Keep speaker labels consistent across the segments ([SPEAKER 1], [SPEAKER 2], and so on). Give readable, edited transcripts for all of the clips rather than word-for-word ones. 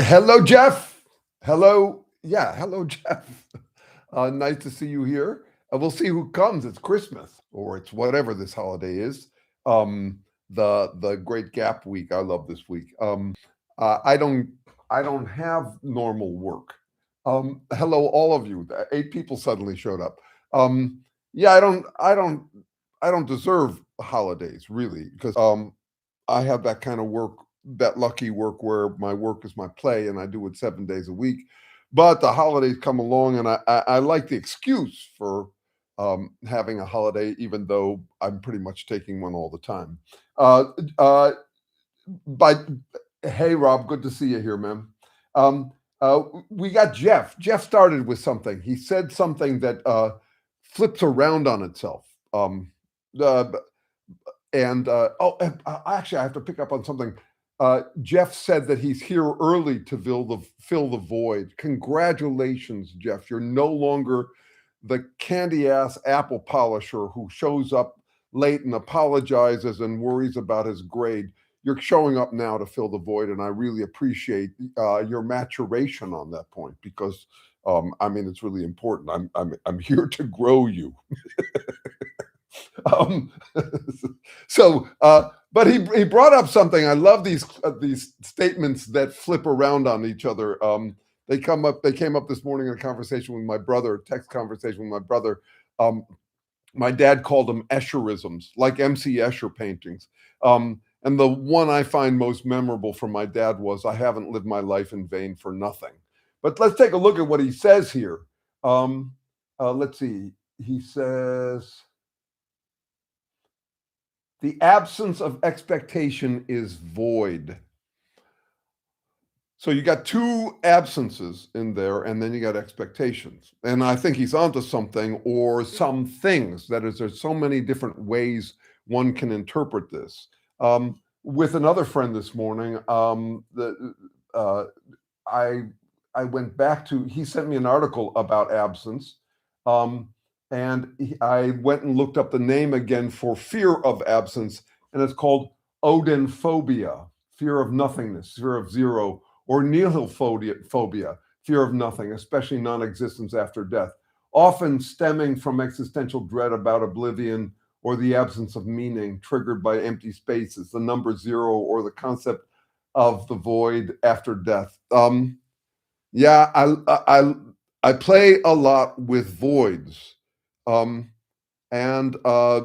[SPEAKER 1] Hello, Jeff. Hello. Yeah, hello, Jeff. Nice to see you here. We'll see who comes. It's Christmas or it's whatever this holiday is. The Great Gap Week. I love this week. I don't have normal work. Hello, all of you. 8 people suddenly showed up. Yeah, I don't deserve holidays really because I have that kind of work, that lucky work where my work is my play and I do it 7 days a week. But the holidays come along and I like the excuse for having a holiday, even though I'm pretty much taking one all the time. Uh, uh, by Hey, Rob, good to see you here, man. Um, we got Jeff. Jeff started with something. He said something that flips around on itself. Uh, actually, I have to pick up on something. Jeff said that he's here early to fill the void. Congratulations, Jeff. You're no longer the candy ass apple polisher who shows up late and apologizes and worries about his grade. You're showing up now to fill the void, and I really appreciate your maturation on that point because I mean it's really important. I'm here to grow you. Um, but he brought up something. I love these statements that flip around on each other. They came up this morning in a conversation with my brother, text conversation with my brother. Um, my dad called them Escherisms, like MC Escher paintings. And the one I find most memorable from my dad was, "I haven't lived my life in vain for nothing." But let's take a look at what he says here. Let's see. He says, "The absence of expectation is void." So you got two absences in there, and then you got expectations. And I think he's onto something or some things. That is, there's so many different ways one can interpret this. With another friend this morning, I went back to, he sent me an article about absence. I went and looked up the name again for fear of absence, and it's called odenphobia, fear of nothingness, fear of zero, or nihilphobia, fear of nothing, especially non-existence after death, often stemming from existential dread about oblivion or the absence of meaning triggered by empty spaces, the number zero, or the concept of the void after death. Yeah, I play a lot with voids. And I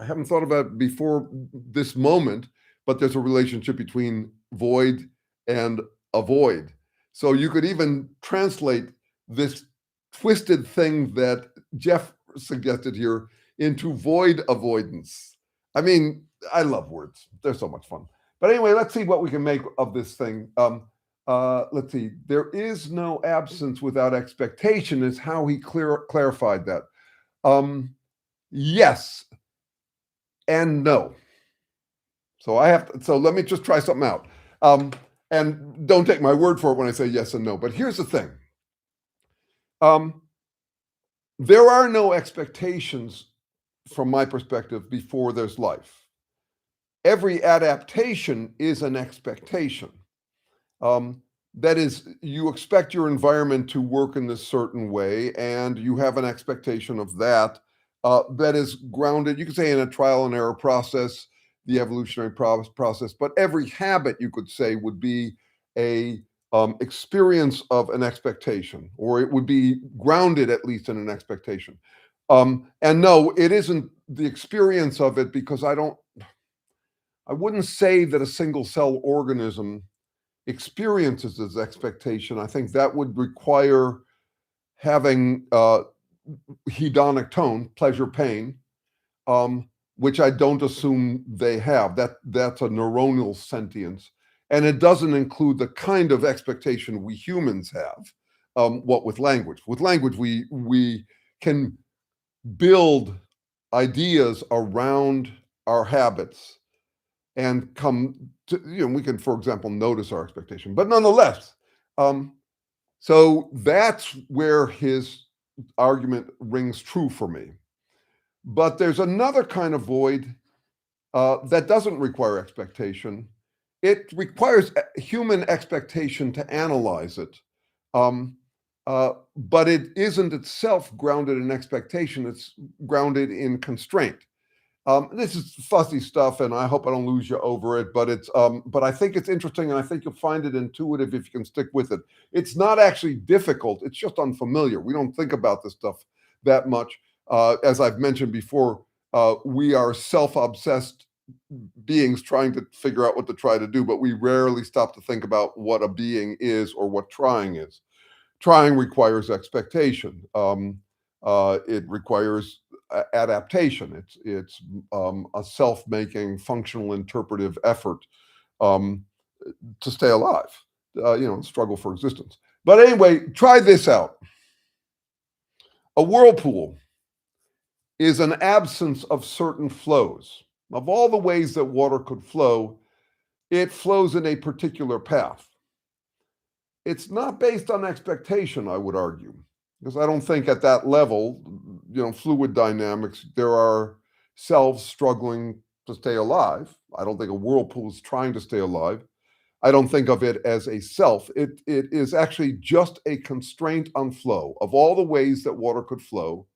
[SPEAKER 1] haven't thought about it before this moment, but there's a relationship between void and avoid. So you could even translate this twisted thing that Jeff suggested here into void avoidance. I mean, I love words. They're so much fun. But anyway, let's see what we can make of this thing. Let's see. There is no absence without expectation is how he clarified that. Yes and no. So let me just try something out. And don't take my word for it when I say yes and no. But here's the thing. There are no expectations from my perspective before there's life. Every adaptation is an expectation. That is, you expect your environment to work in this certain way, and you have an expectation of that. That is grounded, you could say, in a trial and error process, the evolutionary process. But every habit, you could say, would be a experience of an expectation, or it would be grounded at least in an expectation. And no, it isn't the experience of it, because I wouldn't say that a single cell organism experiences this expectation. I think that would require having hedonic tone, pleasure, pain, which I don't assume they have. That's a neuronal sentience, and it doesn't include the kind of expectation we humans have. What with language? With language, we can build ideas around our habits and come to, we can, for example, notice our expectation. But nonetheless, so that's where his argument rings true for me. But there's another kind of void that doesn't require expectation, it requires human expectation to analyze it. But it isn't itself grounded in expectation, it's grounded in constraint. This is fuzzy stuff, and I hope I don't lose you over it, but I think it's interesting, and I think you'll find it intuitive if you can stick with it. It's not actually difficult, it's just unfamiliar. We don't think about this stuff that much. As I've mentioned before, we are self-obsessed beings trying to figure out what to try to do, but we rarely stop to think about what a being is or what trying is. Trying requires expectation. It requires adaptation. It's a self-making, functional, interpretive effort to stay alive. Struggle for existence. But anyway, try this out. A whirlpool is an absence of certain flows. Of all the ways that water could flow, it flows in a particular path. It's not based on expectation, I would argue, because I don't think at that level, fluid dynamics, there are selves struggling to stay alive. I don't think a whirlpool is trying to stay alive. I don't think of it as a self. It is actually just a constraint on flow. Of all the ways that water could flow,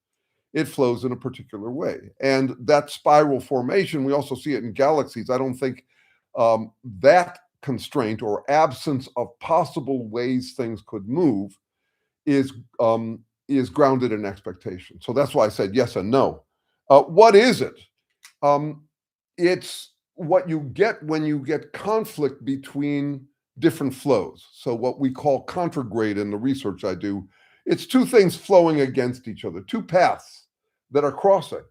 [SPEAKER 1] it flows in a particular way. And that spiral formation, we also see it in galaxies. I don't think that constraint or absence of possible ways things could move is grounded in expectation. So that's why I said yes and no. What is it? It's what you get when you get conflict between different flows. So what we call contragrade in the research I do, it's two things flowing against each other, two paths that are crossing.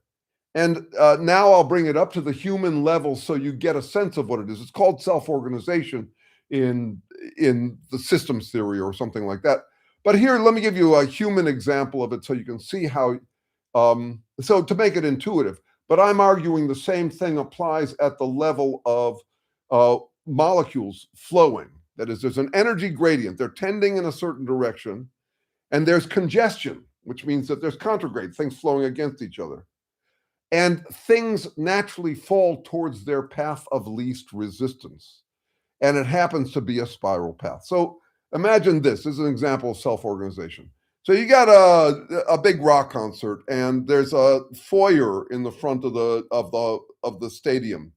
[SPEAKER 1] And now I'll bring it up to the human level so you get a sense of what it is. It's called self-organization in the systems theory or something like that. But here, let me give you a human example of it so you can see how, so to make it intuitive, but I'm arguing the same thing applies at the level of molecules flowing. That is, there's an energy gradient. They're tending in a certain direction, and there's congestion, which means that there's contragrade, things flowing against each other. And things naturally fall towards their path of least resistance. And it happens to be a spiral path. So imagine this is an example of self-organization. So you got a big rock concert, and there's a foyer in the front of the stadium,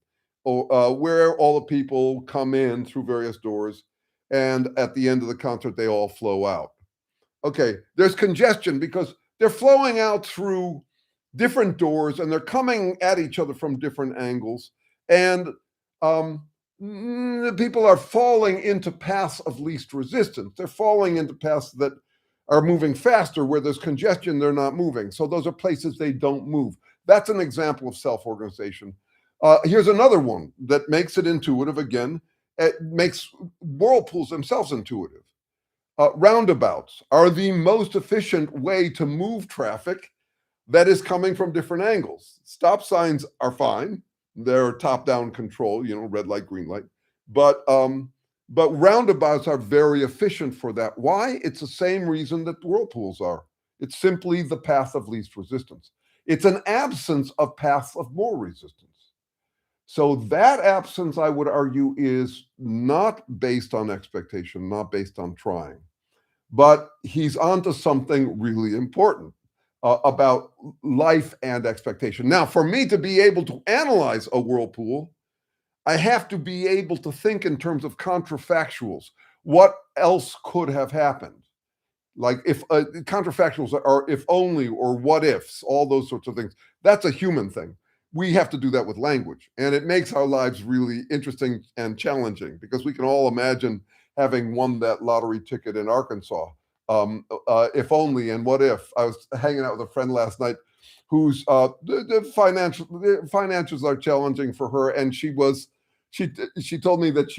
[SPEAKER 1] where all the people come in through various doors, and at the end of the concert, they all flow out. Okay, there's congestion because they're flowing out through different doors, and they're coming at each other from different angles, and people are falling into paths of least resistance. They're falling into paths that are moving faster. Where there's congestion, they're not moving. So those are places they don't move. That's an example of self-organization. Here's another one that makes it intuitive again. It makes whirlpools themselves intuitive. Roundabouts are the most efficient way to move traffic that is coming from different angles. Stop signs are fine. They're top-down control, red light, green light. But roundabouts are very efficient for that. Why? It's the same reason that whirlpools are. It's simply the path of least resistance. It's an absence of paths of more resistance. So that absence, I would argue, is not based on expectation, not based on trying. But he's onto something really important. About life and expectation. Now, for me to be able to analyze a whirlpool, I have to be able to think in terms of contrafactuals. What else could have happened? Like if contrafactuals are if only or what ifs, all those sorts of things. That's a human thing. We have to do that with language. And it makes our lives really interesting and challenging because we can all imagine having won that lottery ticket in Arkansas. If only and what if. I was hanging out with a friend last night whose the financials are challenging for her, and she told me that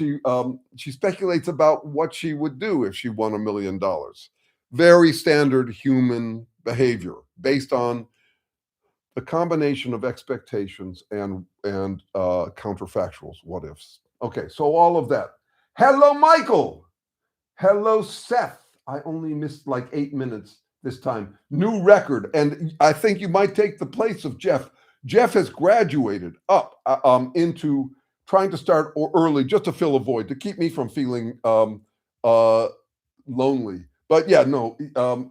[SPEAKER 1] she speculates about what she would do if she won $1 million. Very standard human behavior based on the combination of expectations and counterfactuals, what ifs. Okay, so all of that. Hello, Michael. Hello, Seth. I only missed like 8 minutes this time. New record. And I think you might take the place of Jeff. Jeff has graduated up into trying to start early just to fill a void, to keep me from feeling lonely. But yeah, no,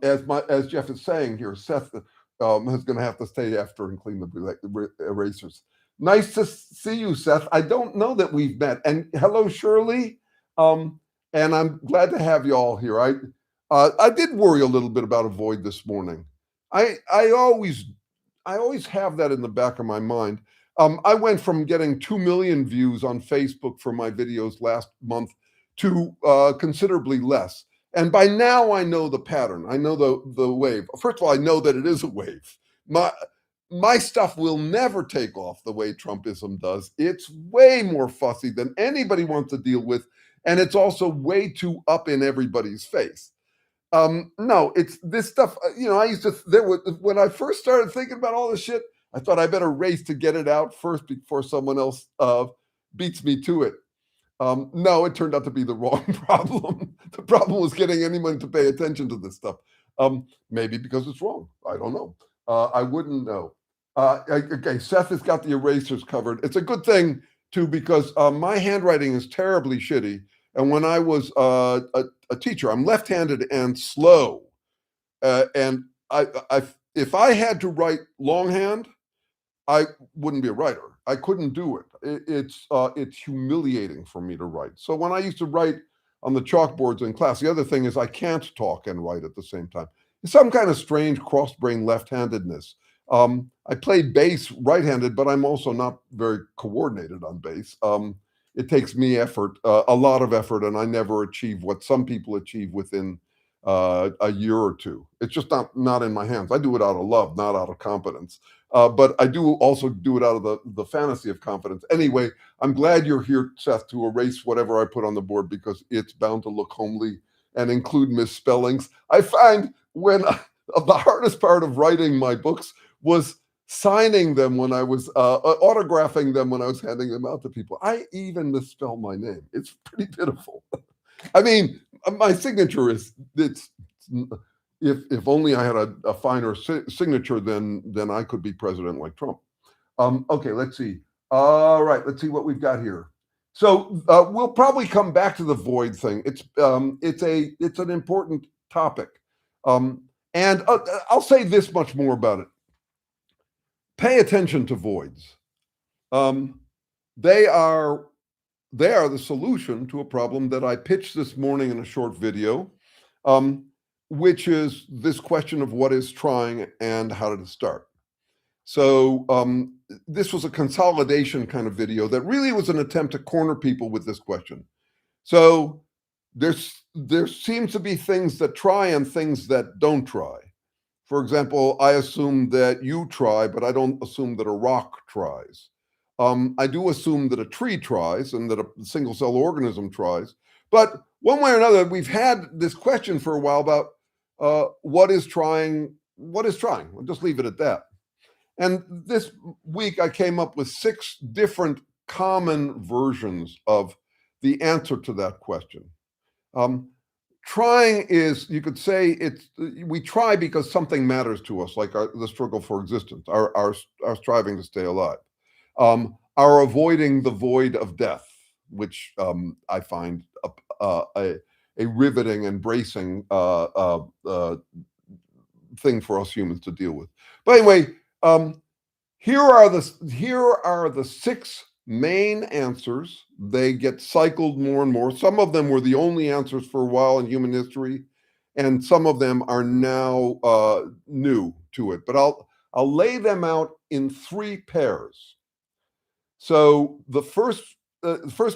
[SPEAKER 1] as Jeff is saying here, Seth is going to have to stay after and clean the erasers. Nice to see you, Seth. I don't know that we've met. And hello, Shirley. And I'm glad to have you all here. I did worry a little bit about a void this morning. I always have that in the back of my mind. I went from getting 2 million views on Facebook for my videos last month to considerably less. And by now I know the pattern. I know the wave. First of all, I know that it is a wave. My stuff will never take off the way Trumpism does. It's way more fussy than anybody wants to deal with. And it's also way too up in everybody's face. No, it's this stuff, when I first started thinking about all this shit, I thought I better race to get it out first before someone else beats me to it. No, it turned out to be the wrong problem. The problem was getting anyone to pay attention to this stuff. Maybe because it's wrong. I don't know. I wouldn't know. Okay, Seth has got the erasers covered. It's a good thing, too, because my handwriting is terribly shitty. And when I was a teacher, I'm left-handed and slow. And if I had to write longhand, I wouldn't be a writer. I couldn't do it. It's humiliating for me to write. So when I used to write on the chalkboards in class, the other thing is I can't talk and write at the same time. It's some kind of strange cross-brain left-handedness. I played bass right-handed, but I'm also not very coordinated on bass. It takes me effort, a lot of effort, and I never achieve what some people achieve within a year or two. It's just not in my hands. I do it out of love, not out of competence. But I do also do it out of the fantasy of confidence. Anyway, I'm glad you're here, Seth, to erase whatever I put on the board because it's bound to look homely and include misspellings. I find the hardest part of writing my books was signing them when I was autographing them when I was handing them out to people. I even misspell my name. It's pretty pitiful. I mean, my signature if only I had a finer signature, then I could be president like Trump. Okay, let's see. All right, let's see what we've got here. So we'll probably come back to the void thing. It's an important topic, and I'll say this much more about it. Pay attention to voids. They are the solution to a problem that I pitched this morning in a short video, which is this question of what is trying and how to start. So this was a consolidation kind of video that really was an attempt to corner people with this question. So there seems to be things that try and things that don't try. For example, I assume that you try, but I don't assume that a rock tries. I do assume that a tree tries and that a single cell organism tries. But one way or another, we've had this question for a while about what is trying? What is trying? We'll just leave it at that. And this week, I came up with 6 different common versions of the answer to that question. Trying is, you could say, we try because something matters to us, like the struggle for existence, our striving to stay alive, our avoiding the void of death, which I find a riveting and bracing thing for us humans to deal with. But anyway, here are the 6 main answers. They get cycled more and more. Some of them were the only answers for a while in human history, and some of them are now new to it. But I'll lay them out in 3 pairs. So the first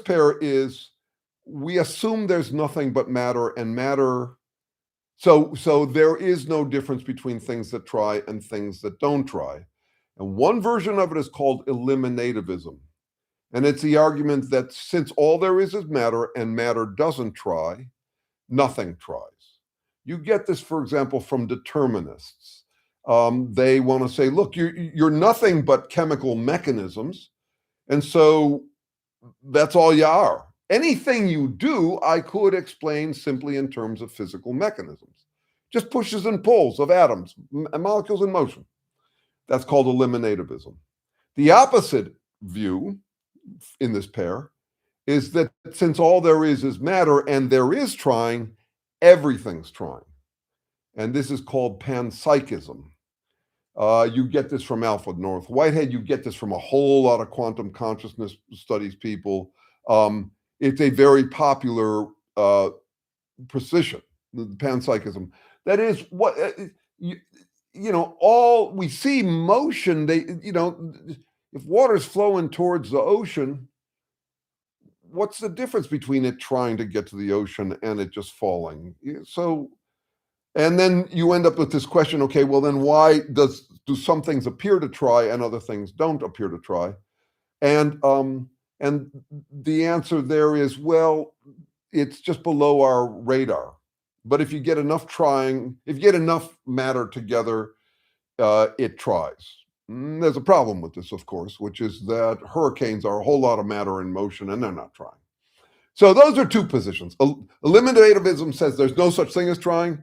[SPEAKER 1] pair is, we assume there's nothing but matter, and matter. So there is no difference between things that try and things that don't try. And one version of it is called eliminativism. And it's the argument that since all there is matter and matter doesn't try, nothing tries. You get this, for example, from determinists. They want to say, look, you're nothing but chemical mechanisms. And so that's all you are. Anything you do, I could explain simply in terms of physical mechanisms. Just pushes and pulls of atoms, molecules in motion. That's called eliminativism. The opposite view, in this pair is that since all there is matter and there is trying, everything's trying. And this is called panpsychism. You get this from Alfred North Whitehead. You get this from a whole lot of quantum consciousness studies people. It's a very popular position, the panpsychism. That is what all we see motion. If water's flowing towards the ocean, what's the difference between it trying to get to the ocean and it just falling? So, and then you end up with this question, okay, well then why do some things appear to try and other things don't appear to try? And the answer there is, well, it's just below our radar. But if you get enough trying, if you get enough matter together, it tries. There's a problem with this, of course, which is that hurricanes are a whole lot of matter in motion and they're not trying. So those are two positions. Eliminativism says there's no such thing as trying.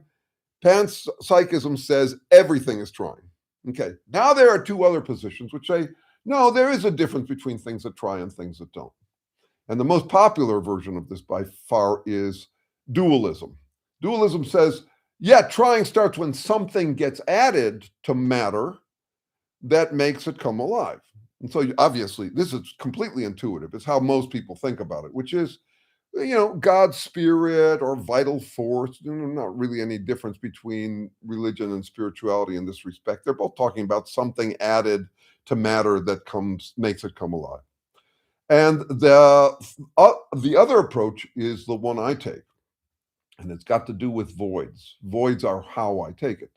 [SPEAKER 1] Panpsychism says everything is trying. Okay, now there are two other positions which say, no, there is a difference between things that try and things that don't. And the most popular version of this by far is dualism. Dualism says, yeah, trying starts when something gets added to matter that makes it come alive. And so obviously, this is completely intuitive. It's how most people think about it, which is, God's spirit or vital force. Not really any difference between religion and spirituality in this respect. They're both talking about something added to matter that makes it come alive. And the other approach is the one I take, and it's got to do with voids. Voids are how I take it.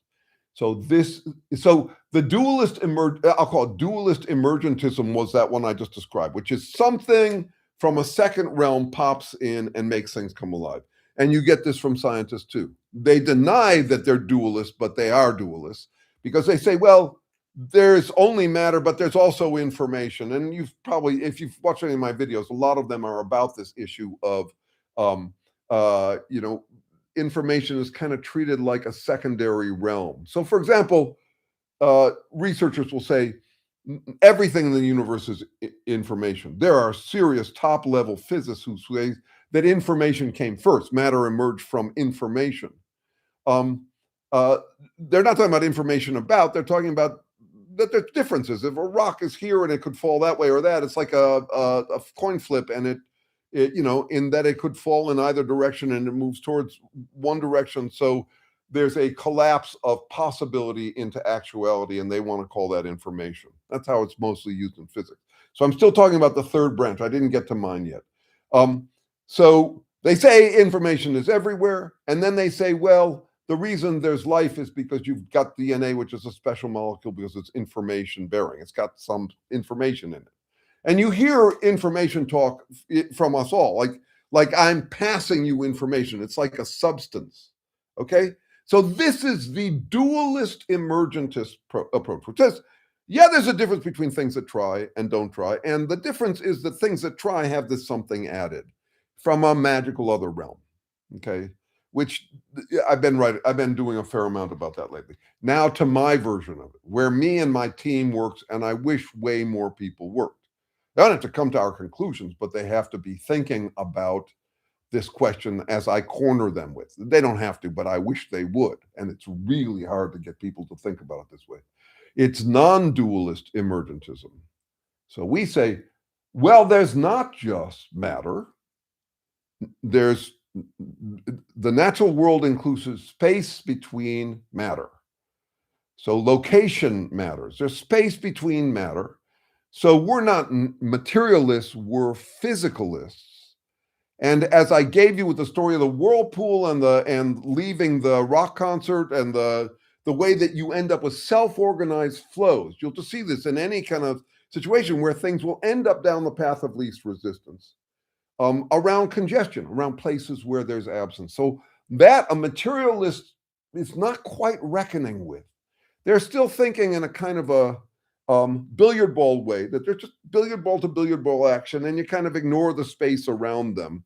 [SPEAKER 1] So the dualist I'll call it dualist emergentism was that one I just described, which is something from a second realm pops in and makes things come alive. And you get this from scientists too. They deny that they're dualists, but they are dualists because they say, well, there's only matter, but there's also information. And if you've watched any of my videos, a lot of them are about this issue of, information is kind of treated like a secondary realm. So for example, researchers will say, everything in the universe is information. There are serious top-level physicists who say that information came first. Matter emerged from information. They're not talking about information they're talking about that there's differences. If a rock is here and it could fall that way or that, it's like a coin flip, and it in that it could fall in either direction and it moves towards one direction. So there's a collapse of possibility into actuality, and they want to call that information. That's how it's mostly used in physics. So I'm still talking about the third branch. I didn't get to mine yet. So they say information is everywhere, and then they say, well, the reason there's life is because you've got DNA, which is a special molecule because it's information bearing. It's got some information in it. And you hear information talk from us all, like I'm passing you information. It's like a substance, okay? So this is the dualist emergentist approach, which says, yeah, there's a difference between things that try and don't try. And the difference is that things that try have this something added from a magical other realm, okay? Which I've been doing a fair amount about that lately. Now to my version of it, where me and my team works, and I wish way more people worked. They don't have to come to our conclusions, but they have to be thinking about this question as I corner them with. They don't have to, but I wish they would. And it's really hard to get people to think about it this way. It's non-dualist emergentism. So we say, well, there's not just matter. There's the natural world includes space between matter. So location matters. There's space between matter. So we're not materialists, we're physicalists. And as I gave you with the story of the whirlpool and leaving the rock concert and the way that you end up with self-organized flows, you'll just see this in any kind of situation where things will end up down the path of least resistance, around congestion, around places where there's absence. So that a materialist is not quite reckoning with. They're still thinking in a kind of a billiard ball way, that they're just billiard ball to billiard ball action, and you kind of ignore the space around them.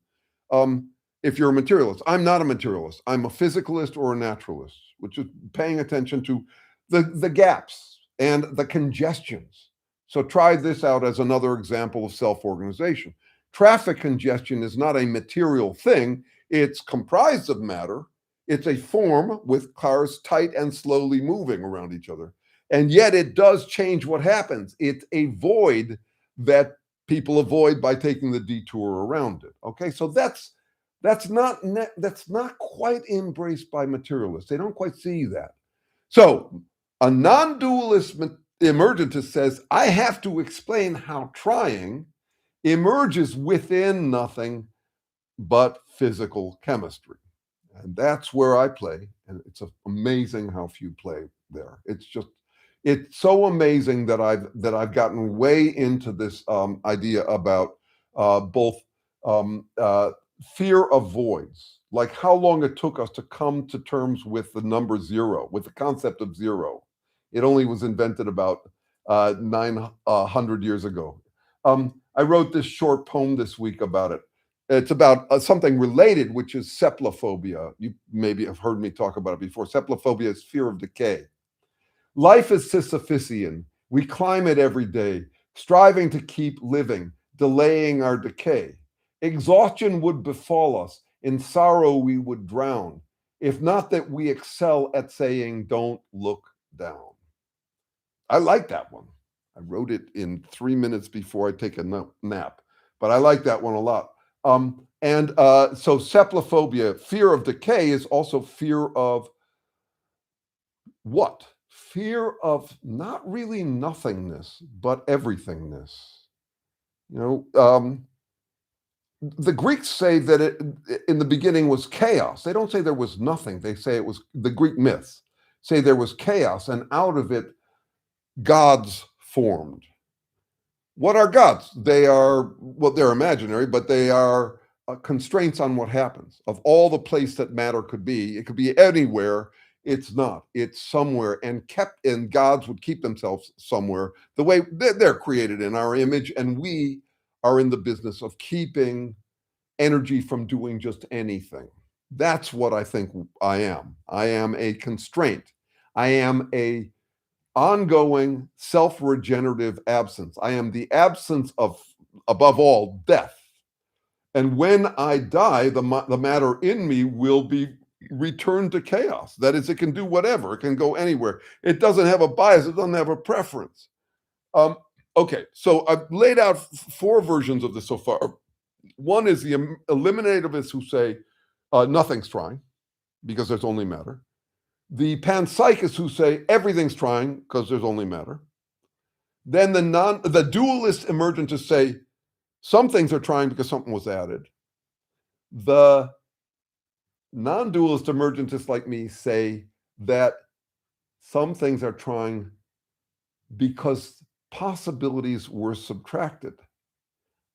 [SPEAKER 1] If you're a materialist, I'm not a materialist. I'm a physicalist or a naturalist, which is paying attention to the gaps and the congestions So try this out as another example of self-organization. Traffic congestion is not a material thing. It's comprised of matter. It's a form with cars tight and slowly moving around each other. And yet it does change what happens. It's a void that people avoid by taking the detour around it. Okay, so that's not quite embraced by materialists. They don't quite see that. So a non-dualist emergentist says, I have to explain how trying emerges within nothing but physical chemistry. And that's where I play. And it's amazing how few play there. It's so amazing that I've gotten way into this idea about both fear of voids, like how long it took us to come to terms with the number zero, with the concept of zero. It only was invented about 900 years ago. I wrote this short poem this week about it. It's about something related, which is cephalophobia. You maybe have heard me talk about it before. Cephalophobia is fear of decay. Life is Sisyphusian. We climb it every day, striving to keep living, delaying our decay. Exhaustion would befall us. In sorrow we would drown, if not that we excel at saying, don't look down. I like that one. I wrote it in 3 minutes before I take a nap, but I like that one a lot. So cephalophobia, fear of decay, is also fear of what? Fear of not really nothingness, but everythingness. The Greeks say that it in the beginning was chaos. They don't say there was nothing. They say it was, the Greek myths say there was chaos, and out of it, gods formed. What are gods? They're imaginary, but they are constraints on what happens. Of all the place that matter could be, it could be anywhere. It's not. It's somewhere, and gods would keep themselves somewhere. The way they're created in our image, and we are in the business of keeping energy from doing just anything. That's what I think I am. I am a constraint. I am a ongoing self-regenerative absence. I am the absence of, above all, death. And when I die, the matter in me will be returned to chaos. That is, it can do whatever. It can go anywhere. It doesn't have a bias. It doesn't have a preference. Okay, so I've laid out 4 versions of this so far. One is the eliminativists who say nothing's trying because there's only matter. The panpsychists who say everything's trying because there's only matter. Then the dualist emergentists say some things are trying because something was added. The non-dualist emergentists like me say that some things are trying because possibilities were subtracted.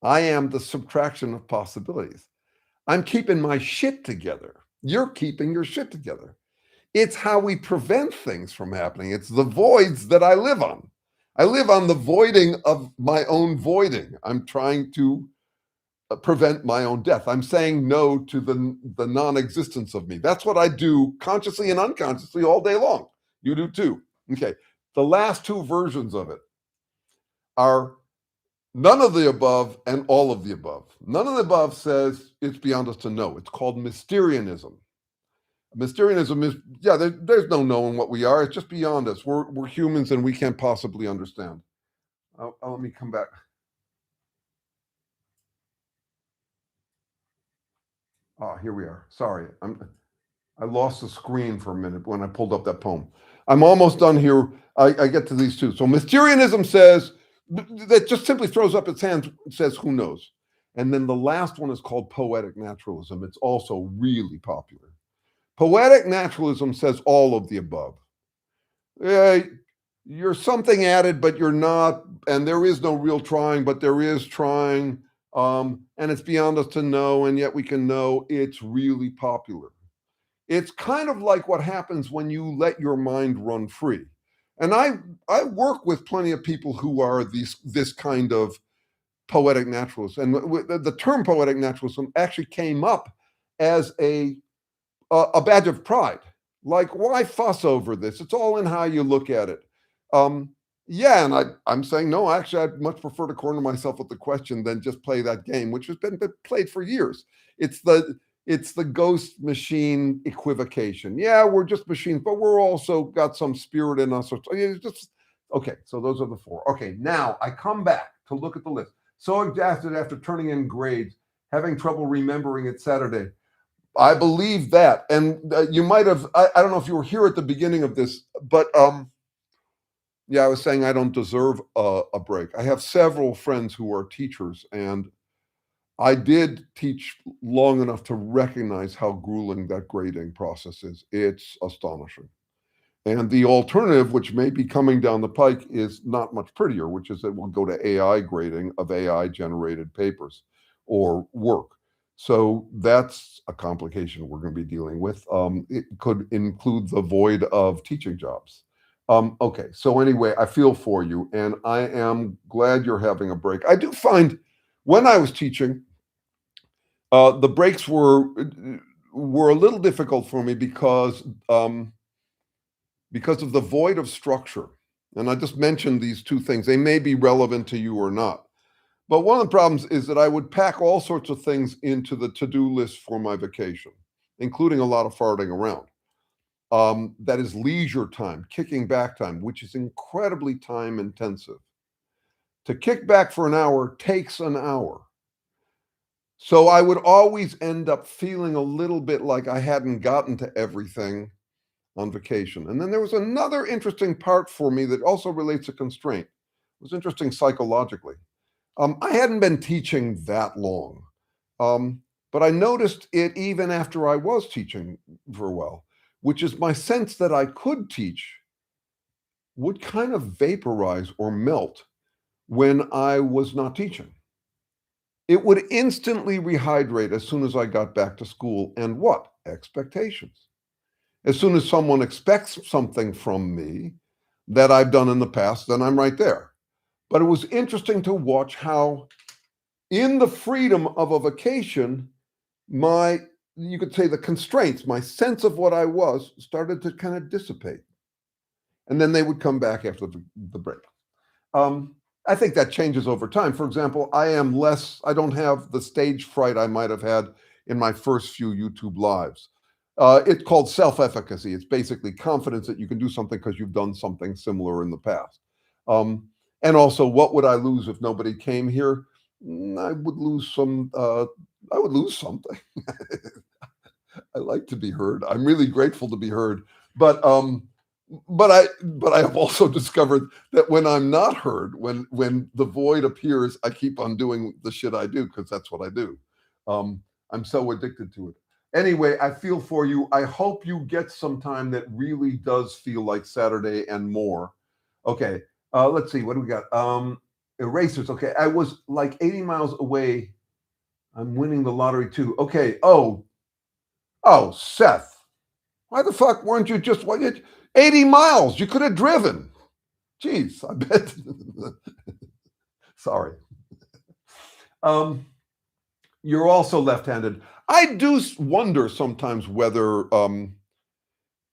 [SPEAKER 1] I am the subtraction of possibilities. I'm keeping my shit together. You're keeping your shit together. It's how we prevent things from happening. It's the voids that I live on. I live on the voiding of my own voiding. I'm trying to prevent my own death. I'm saying no to the non-existence of me. That's what I do consciously and unconsciously all day long. You do too. Okay. The last 2 versions of it are none of the above and all of the above. None of the above says it's beyond us to know. It's called Mysterianism. Mysterianism is, there's no knowing what we are. It's just beyond us. We're humans and we can't possibly understand. Let me come back. Here we are. Sorry, I lost the screen for a minute when I pulled up that poem. I'm almost done here. I get to these 2. So Mysterianism says, that just simply throws up its hands and says, who knows? And then the last one is called poetic naturalism. It's also really popular. Poetic naturalism says all of the above. You're something added, but you're not, and there is no real trying, but there is trying, and it's beyond us to know, and yet we can know. It's really popular. It's kind of like what happens when you let your mind run free. And I work with plenty of people who are this kind of poetic naturalist. And the term poetic naturalism actually came up as a badge of pride. Like, why fuss over this? It's all in how you look at it. Yeah, and I'm saying, "No, actually, I'd much prefer to corner myself with the question than just play that game," which has been played for years. It's the ghost machine equivocation. Yeah, we're just machines, but we're also got some spirit in us. It's just okay, so those are the 4. Okay, now I come back to look at the list. So exhausted after turning in grades, having trouble remembering it Saturday. I believe that, and, you might have I don't know if you were here at the beginning of this, but, yeah, I was saying I don't deserve a break. I have several friends who are teachers, and I did teach long enough to recognize how grueling that grading process is. It's astonishing. And the alternative, which may be coming down the pike, is not much prettier, which is that we'll go to AI grading of AI generated papers or work. So that's a complication we're going to be dealing with. It could include the void of teaching jobs. Okay, so anyway, I feel for you, and I am glad you're having a break. I do find when I was teaching, the breaks were a little difficult for me because of the void of structure. And I just mentioned these 2 things. They may be relevant to you or not. But one of the problems is that I would pack all sorts of things into the to-do list for my vacation, including a lot of farting around. That is leisure time, kicking back time, which is incredibly time intensive. To kick back for an hour takes an hour. So I would always end up feeling a little bit like I hadn't gotten to everything on vacation. And then there was another interesting part for me that also relates to constraint. It was interesting psychologically. I hadn't been teaching that long, but I noticed it even after I was teaching for a while, which is my sense that I could teach would kind of vaporize or melt when I was not teaching. It would instantly rehydrate as soon as I got back to school. And what? Expectations. As soon as someone expects something from me that I've done in the past, then I'm right there. But it was interesting to watch how, in the freedom of a vacation, you could say the constraints, my sense of what I was, started to kind of dissipate. And then they would come back after the break. I think that changes over time. For example, I don't have the stage fright I might have had in my first few YouTube lives. It's called self-efficacy. It's basically confidence that you can do something because you've done something similar in the past. And also, what would I lose if nobody came here? I would lose some. I would lose something. I like to be heard. I'm really grateful to be heard. But I have also discovered that when I'm not heard, when the void appears, I keep on doing the shit I do because that's what I do. I'm so addicted to it. Anyway, I feel for you. I hope you get some time that really does feel like Saturday and more. Okay, let's see. What do we got? Erasers. Okay, I was like 80 miles away. I'm winning the lottery too. Okay. Oh, Seth. Why the fuck weren't you just 80 miles? You could have driven. Jeez, I bet. Sorry. You're also left-handed. I do wonder sometimes whether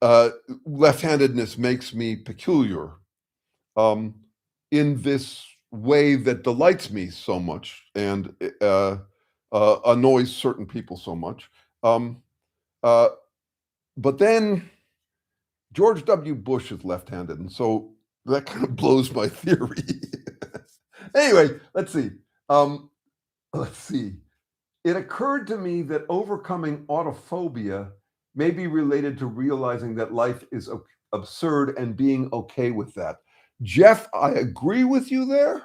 [SPEAKER 1] left-handedness makes me peculiar um, in this way that delights me so much and annoys certain people so much. Um, uh, but then George W. Bush is left-handed, and so that kind of blows my theory. Anyway, let's see. Um, let's see. It occurred to me that overcoming autophobia may be related to realizing that life is absurd and being okay with that. Jeff, I agree with you there.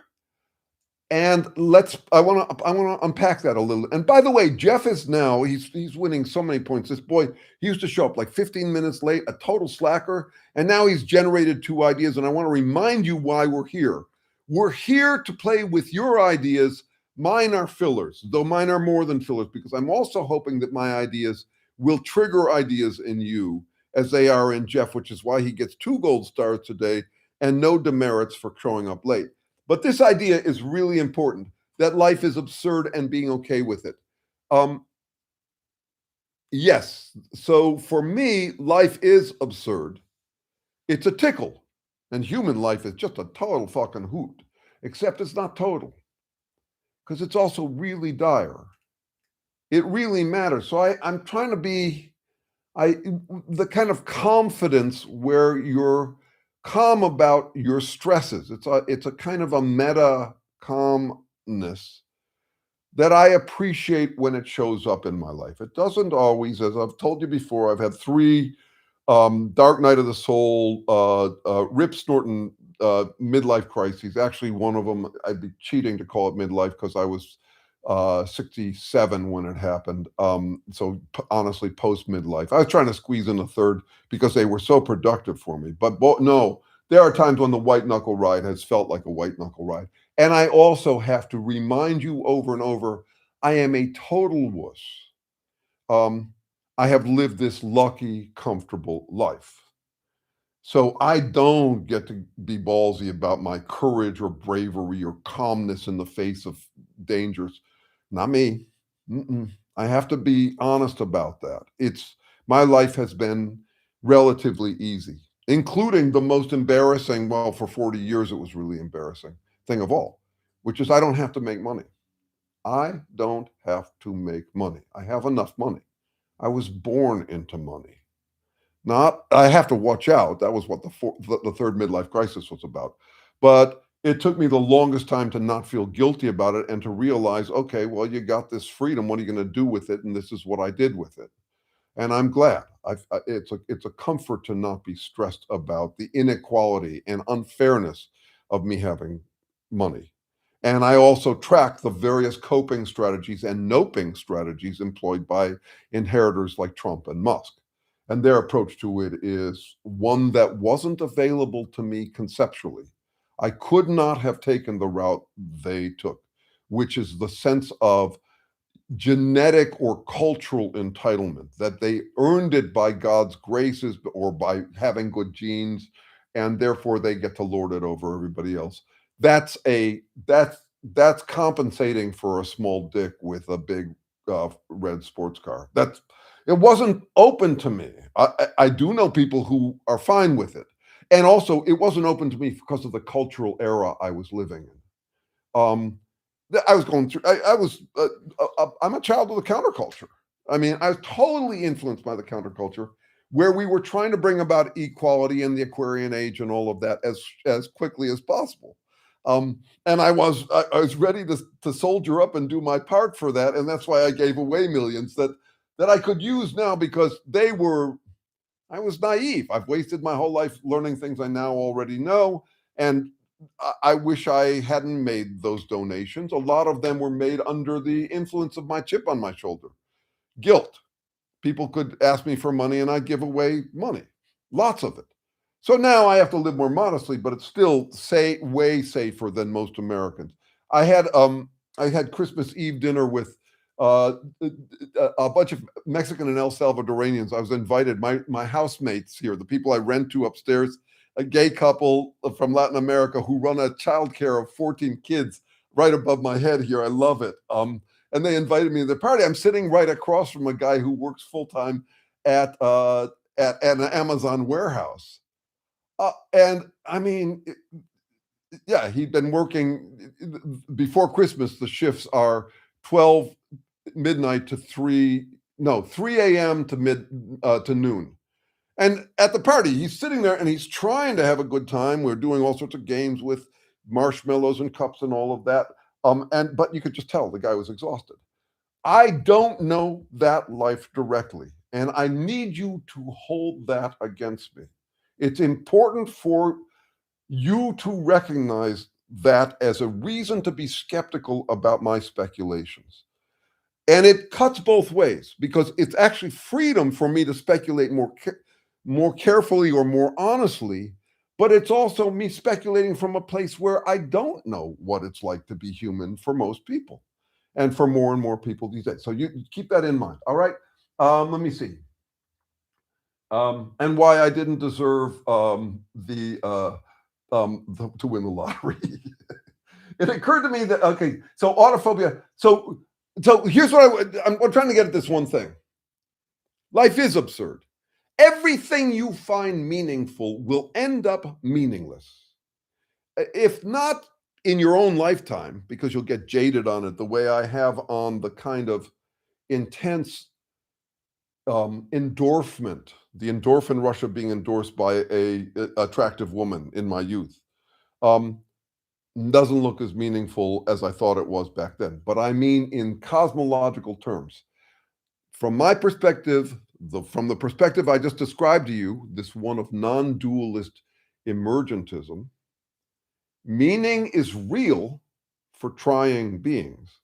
[SPEAKER 1] And I want to unpack that a little. And by the way, Jeff is now he's winning so many points. This boy, he used to show up like 15 minutes late, a total slacker, and now he's generated 2 ideas. And I want to remind you why we're here. We're here to play with your ideas. Mine are fillers, though mine are more than fillers, because I'm also hoping that my ideas will trigger ideas in you as they are in Jeff, which is why he gets 2 gold stars today and no demerits for showing up late. But this idea is really important, that life is absurd and being okay with it. Yes. So for me, life is absurd. It's a tickle. And human life is just a total fucking hoot, except it's not total, because it's also really dire. It really matters. So I'm trying to be the kind of confidence where you're calm about your stresses. It's a kind of a meta calmness that I appreciate when it shows up in my life. It doesn't always, as I've told you before, I've had three dark night of the soul, rip snorting midlife crises. Actually, one of them, I'd be cheating to call it midlife because I was 67 when it happened. So honestly, post midlife. I was trying to squeeze in a third because they were so productive for me. But no, there are times when the white knuckle ride has felt like a white knuckle ride. And I also have to remind you over and over, I am a total wuss. I have lived this lucky, comfortable life. So I don't get to be ballsy about my courage or bravery or calmness in the face of dangers. Not me. I have to be honest about that. My life has been relatively easy, including the most embarrassing, well, for 40 years it was really embarrassing thing of all, which is I don't have to make money. I don't have to make money. I have enough money. I was born into money. Not, I have to watch out. That was what the third midlife crisis was about. But it took me the longest time to not feel guilty about it and to realize, okay, well, you got this freedom. What are you going to do with it? And this is what I did with it. And I'm glad. It's a comfort to not be stressed about the inequality and unfairness of me having money. And I also track the various coping strategies and noping strategies employed by inheritors like Trump and Musk. And their approach to it is one that wasn't available to me conceptually. I could not have taken the route they took, which is the sense of genetic or cultural entitlement, that they earned it by God's graces or by having good genes, and therefore they get to lord it over everybody else. That's compensating for a small dick with a big red sports car. It wasn't open to me. I do know people who are fine with it, and also it wasn't open to me because of the cultural era I was living in. I was going through. I'm a child of the counterculture. I mean, I was totally influenced by the counterculture, where we were trying to bring about equality in the Aquarian age and all of that as quickly as possible. And I was ready to soldier up and do my part for that, and that's why I gave away millions that I could use now because I was naive. I've wasted my whole life learning things I now already know, and I wish I hadn't made those donations. A lot of them were made under the influence of my chip on my shoulder. Guilt. People could ask me for money and I'd give away money. Lots of it. So now I have to live more modestly, but it's still way safer than most Americans. I had Christmas Eve dinner with a bunch of Mexican and El Salvadoranians. I was invited. My housemates here, the people I rent to upstairs, a gay couple from Latin America who run a childcare of 14 kids right above my head here. I love it. And they invited me to their party. I'm sitting right across from a guy who works full time at an Amazon warehouse. And I mean, yeah, he'd been working before Christmas. The shifts are 12 midnight to 3 a.m. to noon. And at the party, he's sitting there and he's trying to have a good time. We're doing all sorts of games with marshmallows and cups and all of that. But you could just tell the guy was exhausted. I don't know that life directly, and I need you to hold that against me. It's important for you to recognize that as a reason to be skeptical about my speculations. And it cuts both ways because it's actually freedom for me to speculate more carefully or more honestly, but it's also me speculating from a place where I don't know what it's like to be human for most people and for more and more people these days. So you keep that in mind. All right. Let me see. And why I didn't deserve to win the lottery. It occurred to me that, okay, so autophobia. So here's what I'm trying to get at this one thing. Life is absurd. everything you find meaningful will end up meaningless. If not in your own lifetime, because you'll get jaded on it the way I have on the kind of intense endorphment, the endorphin rush of being endorsed by a attractive woman in my youth. Um, doesn't look as meaningful as I thought it was back then. But I mean in cosmological terms. From my perspective, from the perspective I just described to you, this one of non-dualist emergentism, meaning is real for trying beings,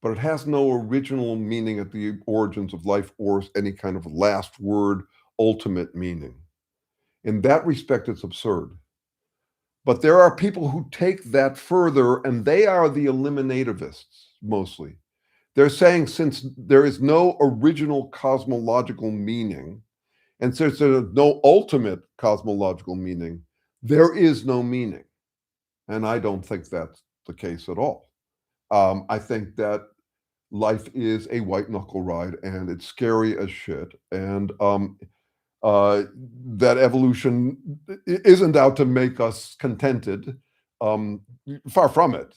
[SPEAKER 1] but it has no original meaning at the origins of life or any kind of last word, ultimate meaning. In that respect, it's absurd. But there are people who take that further, and they are the eliminativists mostly. They're saying since there is no original cosmological meaning, and since there's no ultimate cosmological meaning, there is no meaning. And I don't think that's the case at all. I think that life is a white knuckle ride, and it's scary as shit. And that evolution isn't out to make us contented. Far from it.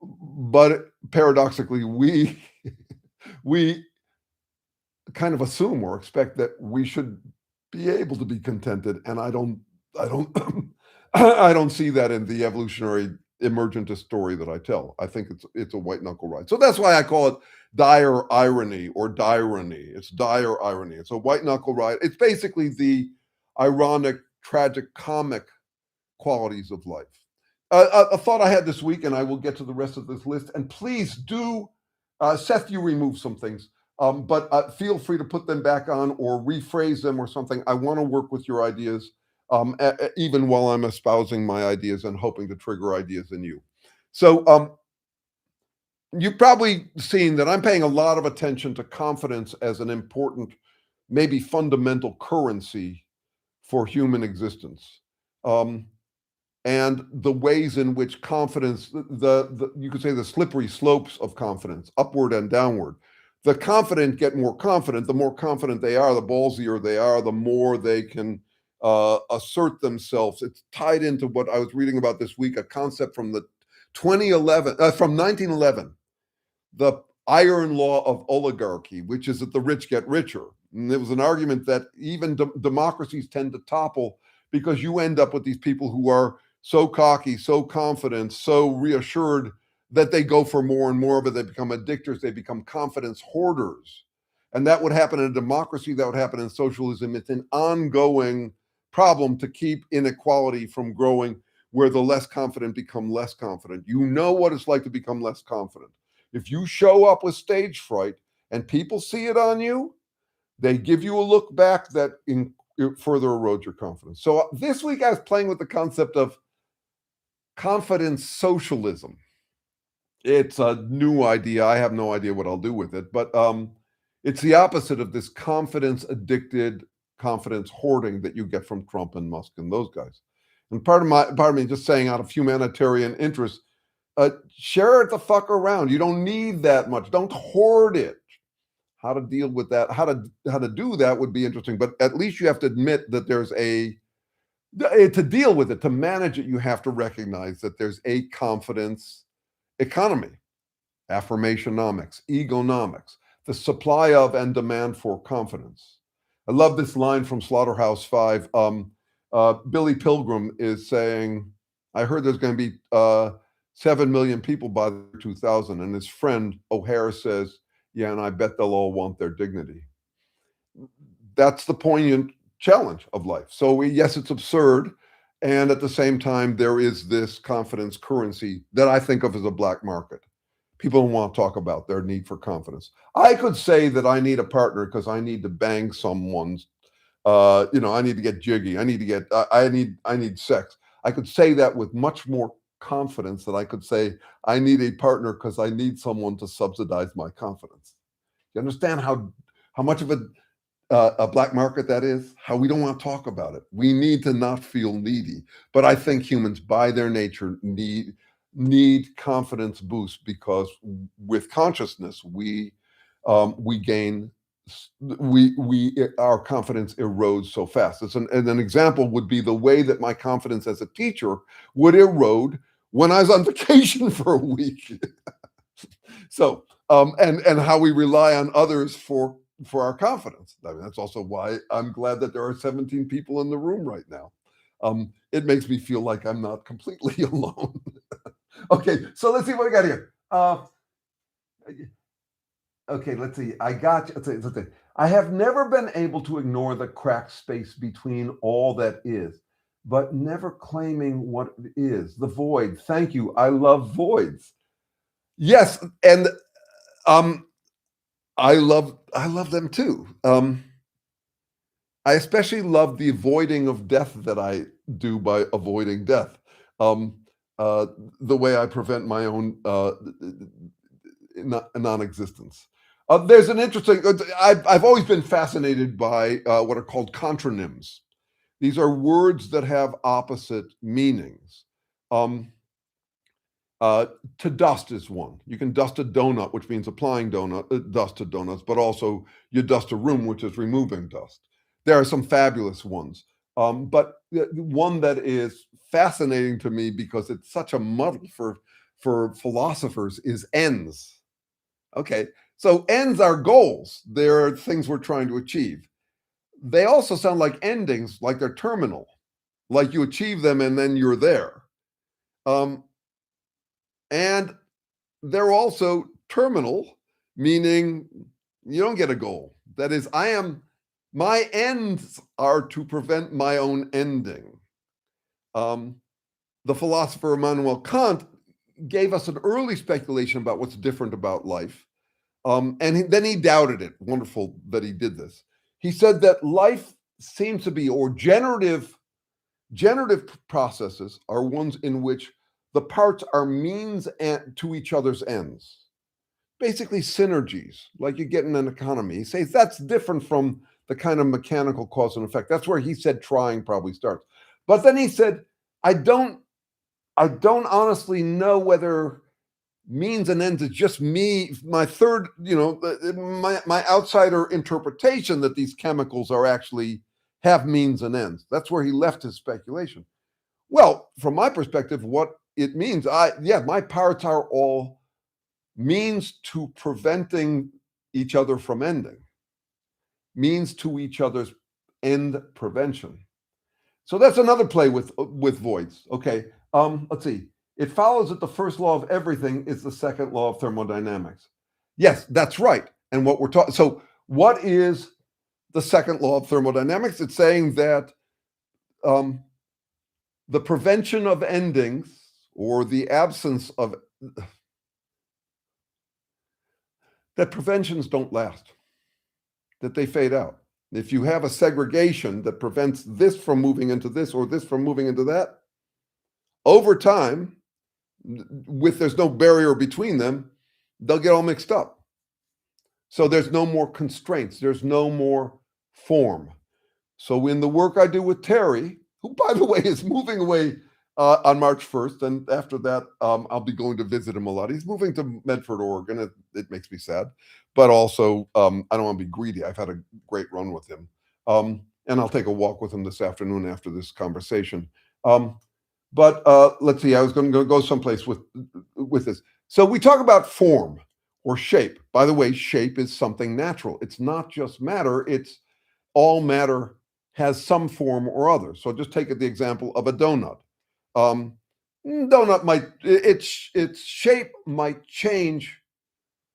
[SPEAKER 1] But paradoxically, we kind of assume or expect that we should be able to be contented, and I don't I don't see that in the evolutionary emergentist story that I tell. I think it's a white knuckle ride. So that's why I call it dire irony or dirony. It's dire irony. It's a white knuckle ride. It's basically the ironic, tragic, comic qualities of life. A thought I had this week, and I will get to the rest of this list. And please do, Seth, you remove some things, but feel free to put them back on or rephrase them or something. I want to work with your ideas, even while I'm espousing my ideas and hoping to trigger ideas in you. So you've probably seen that I'm paying a lot of attention to confidence as an important, maybe fundamental currency for human existence. And the ways in which confidence, you could say the slippery slopes of confidence, upward and downward. The confident get more confident. The more confident they are, the ballsier they are, the more they can assert themselves. It's tied into what I was reading about this week, a concept from the 1911, the iron law of oligarchy, which is that the rich get richer. And there was an argument that even democracies tend to topple because you end up with these people who are so cocky, so confident, so reassured that they go for more and more of it. They become addictors. They become confidence hoarders. And that would happen in a democracy. That would happen in socialism. It's an ongoing problem to keep inequality from growing, where the less confident become less confident. You know what it's like to become less confident. If you show up with stage fright and people see it on you, they give you a look back that further erodes your confidence. So this week I was playing with the concept of confidence socialism. It's a new idea. I have no idea what I'll do with it, but it's the opposite of this confidence addicted, confidence hoarding that you get from Trump and Musk and those guys. And part of me just saying out of humanitarian interest, share it the fuck around. You don't need that much. Don't hoard it. How to deal with that, how to do that would be interesting, but at least you have to admit that there's to deal with it, to manage it, you have to recognize that there's a confidence economy, affirmationomics, egonomics, the supply of and demand for confidence. I love this line from Slaughterhouse-Five. Billy Pilgrim is saying, I heard there's going to be 7 million people by the year 2000, and his friend O'Hare says, yeah, and I bet they'll all want their dignity. That's the poignant challenge of life. So yes, it's absurd. And at the same time, there is this confidence currency that I think of as a black market. People don't want to talk about their need for confidence. I could say that I need a partner because I need to bang someone's, I need to get jiggy. I need sex. I could say that with much more confidence than I could say I need a partner because I need someone to subsidize my confidence. You understand how much of a black market that is? How we don't want to talk about it. We need to not feel needy. But I think humans by their nature need confidence boost because with consciousness we gain our confidence erodes so fast. And an example would be the way that my confidence as a teacher would erode when I was on vacation for a week. So and how we rely on others for our confidence. I mean, that's also why I'm glad that there are 17 people in the room right now. It makes me feel like I'm not completely alone. Okay, so let's see what we got here. Okay, let's see. I got you. Let's see. I have never been able to ignore the cracked space between all that is, but never claiming what it is. The void. Thank you. I love voids. Yes, and I love them too. I especially love the avoiding of death that I do by avoiding death. Um, the way I prevent my own non-existence. There's an interesting. I've always been fascinated by what are called contronyms. These are words that have opposite meanings. To dust is one. You can dust a donut, which means applying dust to donuts, but also you dust a room, which is removing dust. There are some fabulous ones. But one that is fascinating to me because it's such a muddle for philosophers is ends. Okay, so ends are goals. They're things we're trying to achieve. They also sound like endings, like they're terminal, like you achieve them and then you're there. And they're also terminal, meaning you don't get a goal. That is, my ends are to prevent my own ending. The philosopher Immanuel Kant gave us an early speculation about what's different about life. Then he doubted it. Wonderful that he did this. He said that life seems to be, or generative processes are ones in which the parts are means to each other's ends. Basically synergies, like you get in an economy. He says that's different from the kind of mechanical cause and effect. That's where he said trying probably starts. But then he said, I don't honestly know whether means and ends is just me, my third, my outsider interpretation that these chemicals are actually have means and ends. That's where he left his speculation. Well, from my perspective, what it means, my parts are all means to preventing each other from ending, means to each other's end prevention. So that's another play with voids. Okay, let's see. It follows that the first law of everything is the second law of thermodynamics. Yes, that's right. And what we're talking, so what is the second law of thermodynamics? It's saying that the prevention of endings or the absence of that preventions don't last, that they fade out. If you have a segregation that prevents this from moving into this or this from moving into that, over time, there's no barrier between them, they'll get all mixed up. So there's no more constraints. There's no more form. So in the work I do with Terry, who, by the way, is moving away on March 1st, and after that, I'll be going to visit him a lot. He's moving to Medford, Oregon. It makes me sad, but also I don't want to be greedy. I've had a great run with him, and I'll take a walk with him this afternoon after this conversation. But let's see. I was going to go someplace with this. So we talk about form or shape. By the way, shape is something natural. It's not just matter. It's all matter has some form or other. So just take the example of a donut. Donut might its shape might change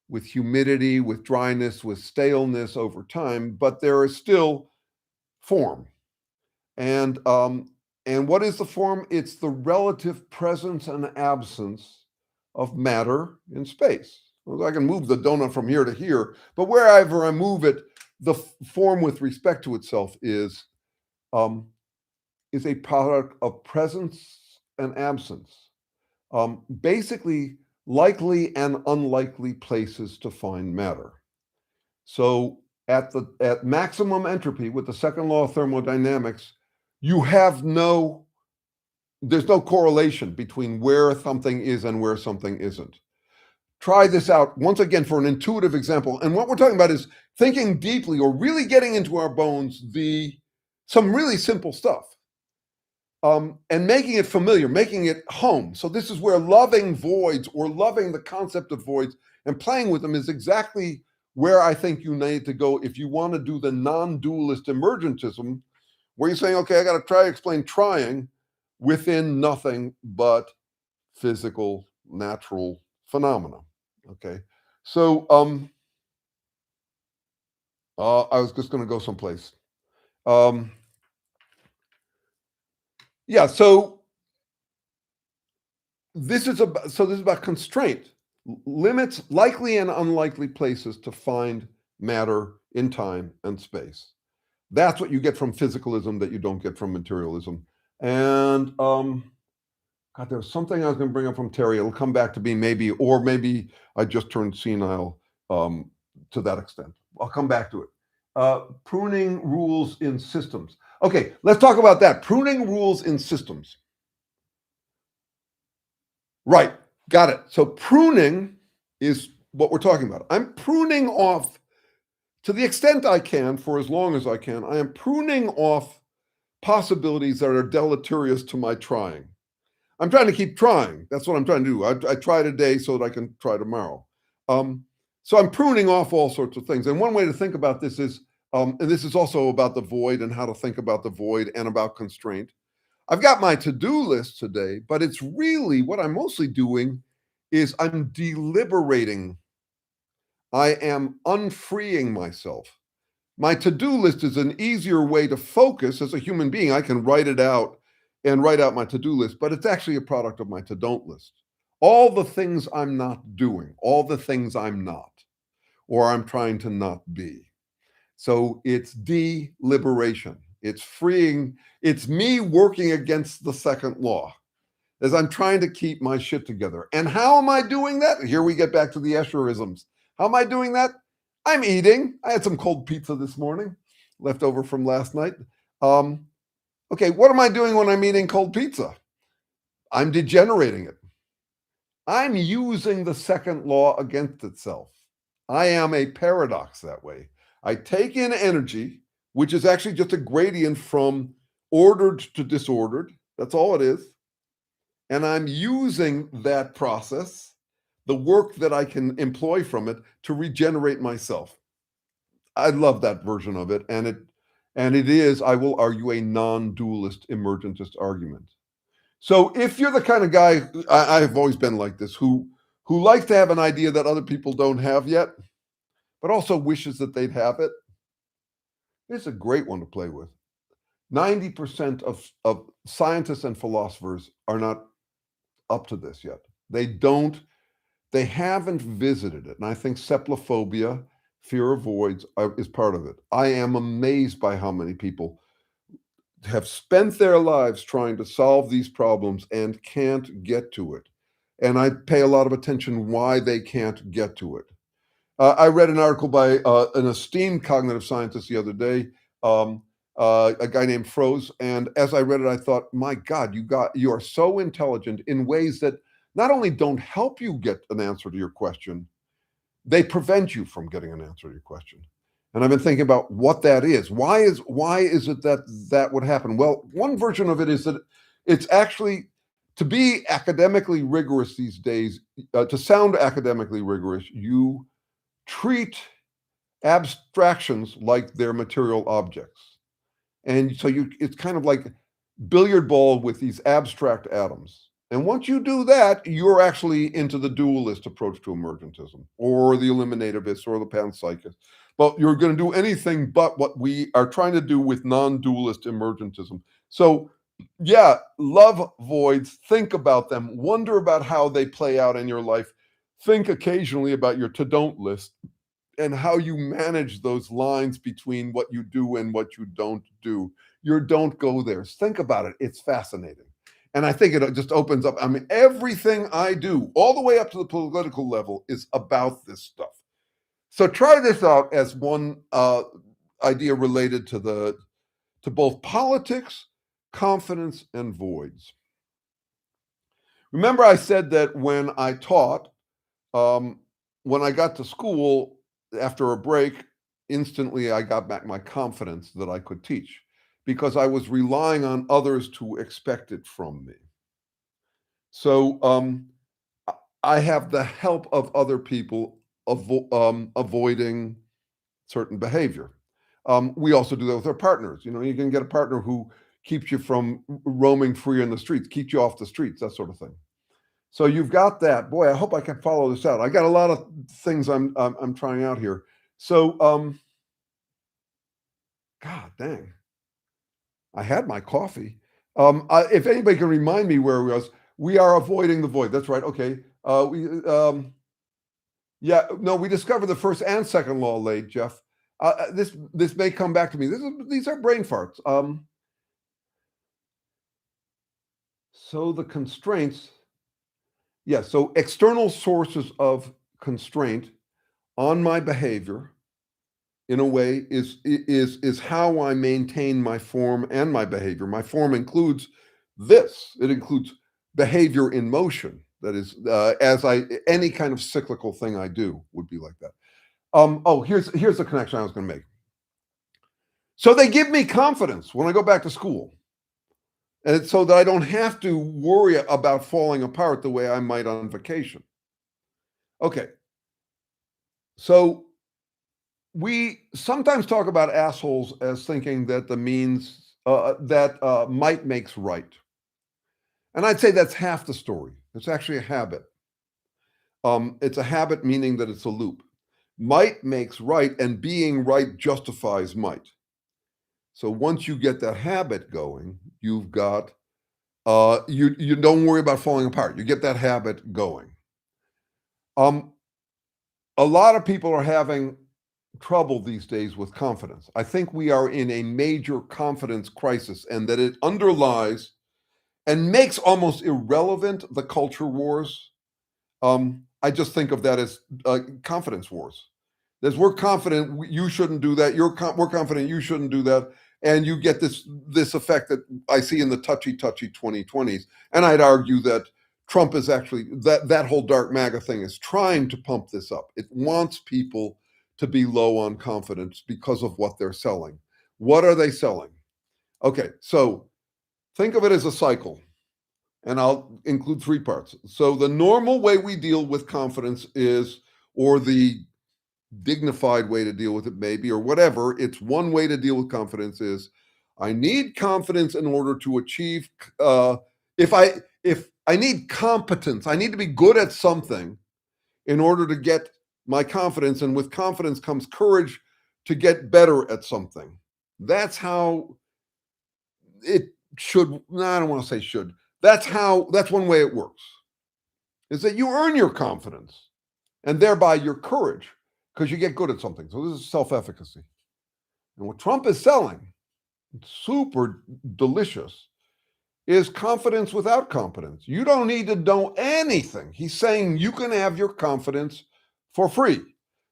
[SPEAKER 1] with humidity, with dryness, with staleness over time, but there is still form. And what is the form? It's the relative presence and absence of matter in space. Well, I can move the donut from here to here, but wherever I move it, the form with respect to itself is a product of presence and absence. Basically, likely and unlikely places to find matter. So at maximum entropy with the second law of thermodynamics, there's no correlation between where something is and where something isn't. try this out once again for an intuitive example. And what we're talking about is thinking deeply or really getting into our bones some really simple stuff. And making it familiar, making it home. So this is where loving voids or loving the concept of voids and playing with them is exactly where I think you need to go if you want to do the non-dualist emergentism, where you're saying, okay, I got to try to explain trying within nothing but physical, natural phenomena. Okay, so I was just going to go someplace. Yeah, so this is about constraint, limits, likely and unlikely places to find matter in time and space. That's what you get from physicalism that you don't get from materialism. And God, there was something I was going to bring up from Terry. It'll come back to me maybe, or maybe I just turned senile to that extent. I'll come back to it. Pruning rules in systems. Okay, let's talk about that. Pruning rules in systems. Right, got it. So pruning is what we're talking about. I'm pruning off, to the extent I can, for as long as I can, I am pruning off possibilities that are deleterious to my trying. I'm trying to keep trying. That's what I'm trying to do. I try today so that I can try tomorrow. So I'm pruning off all sorts of things. And one way to think about this is, and this is also about the void and how to think about the void and about constraint. I've got my to-do list today, but it's really what I'm mostly doing is I'm deliberating. I am unfreeing myself. My to-do list is an easier way to focus. As a human being, I can write it out and write out my to-do list, but it's actually a product of my to-don't list. All the things I'm not doing, all the things I'm not, or I'm trying to not be. So it's deliberation. It's freeing. It's me working against the second law as I'm trying to keep my shit together. And how am I doing that? Here we get back to the Escherisms. How am I doing that? I'm eating. I had some cold pizza this morning, left over from last night. Okay, what am I doing when I'm eating cold pizza? I'm degenerating it. I'm using the second law against itself. I am a paradox that way. I take in energy, which is actually just a gradient from ordered to disordered. That's all it is. And I'm using that process, the work that I can employ from it, to regenerate myself. I love that version of it. And it is, I will argue, a non-dualist emergentist argument. So if you're the kind of guy, I've always been like this, who likes to have an idea that other people don't have yet, but also wishes that they'd have it, it's a great one to play with. 90% of scientists and philosophers are not up to this yet. They haven't visited it. And I think cephalophobia, fear of voids, is part of it. I am amazed by how many people have spent their lives trying to solve these problems and can't get to it. And I pay a lot of attention why they can't get to it. I read an article by an esteemed cognitive scientist the other day, a guy named Froese. And as I read it, I thought, my God, you are so intelligent in ways that not only don't help you get an answer to your question, they prevent you from getting an answer to your question. And I've been thinking about what that is. Why is it that would happen? Well, one version of it is that it's actually, to be academically rigorous these days, to sound academically rigorous, you treat abstractions like they're material objects. And so it's kind of like billiard ball with these abstract atoms. And once you do that, you're actually into the dualist approach to emergentism, or the eliminativist, or the panpsychist. But you're going to do anything but what we are trying to do with non-dualist emergentism. So yeah, love voids, think about them, wonder about how they play out in your life, think occasionally about your to-don't list, and how you manage those lines between what you do and what you don't do. Your don't go there. Think about it. It's fascinating. And I think it just opens up. I mean, everything I do, all the way up to the political level, is about this stuff. So try this out as one idea related to both politics, confidence, and voids. Remember I said that when I taught, Um, when I got to school after a break, instantly I got back my confidence that I could teach because I was relying on others to expect it from me. So I I have the help of other people avoiding certain behavior. We also do that with our partners. You know, you can get a partner who keeps you from roaming free in the streets, keeps you off the streets, that sort of thing. So you've got that. Boy, I hope I can follow this out. I got a lot of things I'm trying out here. So, God dang, I had my coffee. If anybody can remind me where we was, we are avoiding the void. That's right. Okay. Yeah, no, we discovered the first and second law late, Jeff. This may come back to me. These are brain farts. So the constraints, yeah. So external sources of constraint on my behavior, in a way, is how I maintain my form and my behavior. My form includes this. It includes behavior in motion. That is, as I any kind of cyclical thing I do would be like that. Oh, here's the connection I was going to make. So they give me confidence when I go back to school, and so that I don't have to worry about falling apart the way I might on vacation. Okay, so we sometimes talk about assholes as thinking that the means that might makes right, and I'd say that's half the story. It's actually a habit. It's a habit, meaning that it's a loop. Might makes right, and being right justifies might. So once you get that habit going, you've got you don't worry about falling apart. You get that habit going. Um, a lot of people are having trouble these days with confidence. I think we are in a major confidence crisis, and that it underlies and makes almost irrelevant the culture wars. I just think of that as confidence wars. There's we're confident you shouldn't do that. We're confident you shouldn't do that, and you get this effect that I see in the touchy 2020s. And I'd argue that Trump is actually that whole dark MAGA thing is trying to pump this up. It wants people to be low on confidence because of what they're selling. What are they selling? Okay, so think of it as a cycle, and I'll include three parts. So the normal way we deal with confidence is, or the dignified way to deal with it maybe, or whatever, it's one way to deal with confidence is I need confidence in order to achieve if I need competence, I need to be good at something in order to get my confidence, and with confidence comes courage to get better at something. That's how it should. No, I don't want to say should. That's one way it works, is that you earn your confidence and thereby your courage because you get good at something. So this is self-efficacy. And what Trump is selling, super delicious, is confidence without competence. You don't need to know anything. He's saying you can have your confidence for free.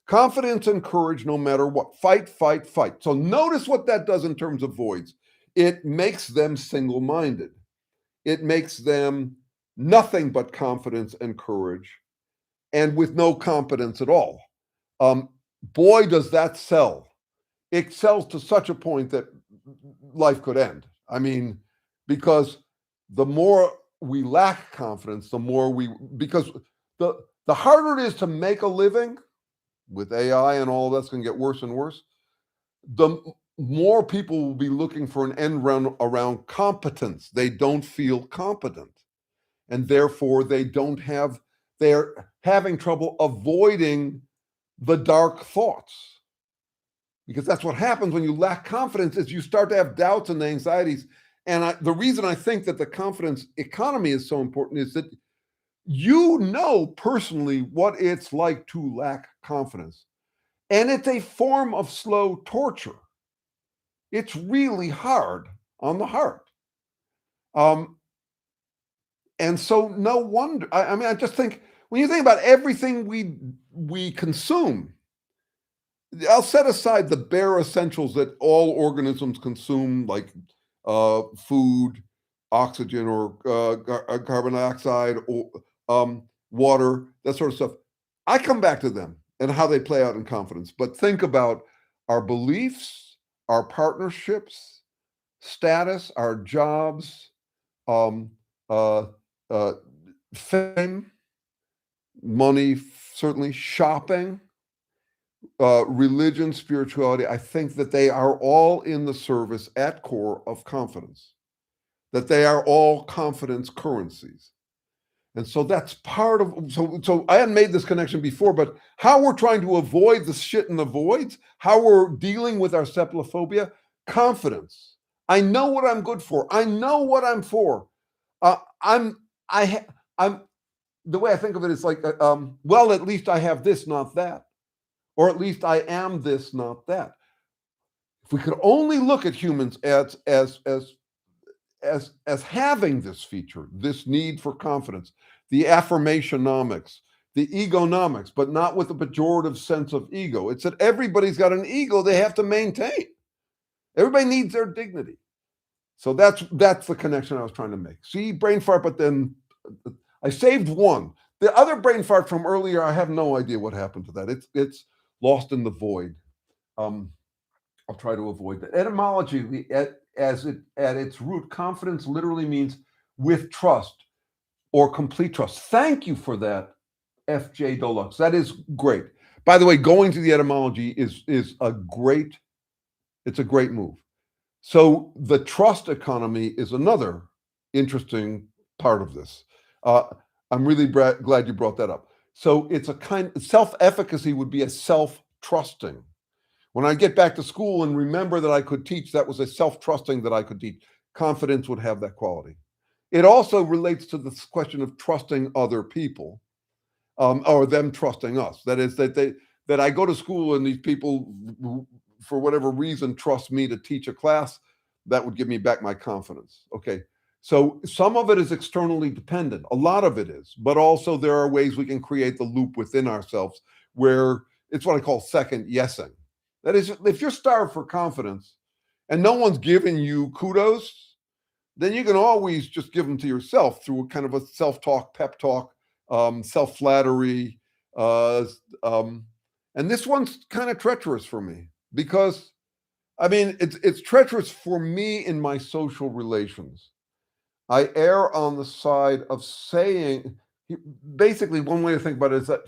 [SPEAKER 1] Confidence and courage no matter what. Fight, fight, fight. So notice what that does in terms of voids. It makes them single-minded. It makes them nothing but confidence and courage, and with no competence at all. Boy, does that sell. It sells to such a point that life could end. I mean, because the more we lack confidence, the more because the harder it is to make a living with AI and all that's going to get worse and worse, the more people will be looking for an end run around competence. They don't feel competent, and therefore they're having trouble avoiding the dark thoughts, because that's what happens when you lack confidence is you start to have doubts and anxieties. And the reason I think that the confidence economy is so important is that you know personally what it's like to lack confidence, and it's a form of slow torture. It's really hard on the heart. And so no wonder, I mean, I just think when you think about everything we consume, I'll set aside the bare essentials that all organisms consume, like food, oxygen, or carbon dioxide, or water, that sort of stuff. I come back to them and how they play out in confidence, but think about our beliefs, our partnerships, status, our jobs, um, uh, uh, fame, money, certainly shopping, religion, spirituality. I think that they are all in the service at core of confidence, that they are all confidence currencies. And so that's part of, so I hadn't made this connection before, but how we're trying to avoid the shit in the voids, how we're dealing with our cephalophobia, confidence. I know what I'm good for. I know what I'm for. I'm the way I think of it is like, well, at least I have this, not that, or at least I am this, not that. If we could only look at humans as having this feature, this need for confidence, the affirmationomics, the egonomics, but not with a pejorative sense of ego. It's that everybody's got an ego they have to maintain. Everybody needs their dignity. So that's the connection I was trying to make. See, brain fart, but then I saved one. The other brain fart from earlier, I have no idea what happened to that. It's lost in the void. I'll try to avoid that. Etymology, at its root, confidence literally means with trust or complete trust. Thank you for that, F.J. Dolux. That is great. By the way, going to the etymology is a great move. So the trust economy is another interesting part of this. I'm really glad you brought that up. So it's a kind of self-efficacy would be a self-trusting. When I get back to school and remember that I could teach, that was a self-trusting that I could teach. Confidence would have that quality. It also relates to this question of trusting other people, or them trusting us. That is that I go to school and these people, for whatever reason, trust me to teach a class. That would give me back my confidence. Okay. So some of it is externally dependent. A lot of it is, but also there are ways we can create the loop within ourselves where it's what I call second yesing. That is, if you're starved for confidence and no one's giving you kudos, then you can always just give them to yourself through a kind of a self-talk, pep talk, self-flattery. And this one's kind of treacherous for me because, I mean, it's treacherous for me in my social relations. I err on the side of saying, basically, one way to think about it is that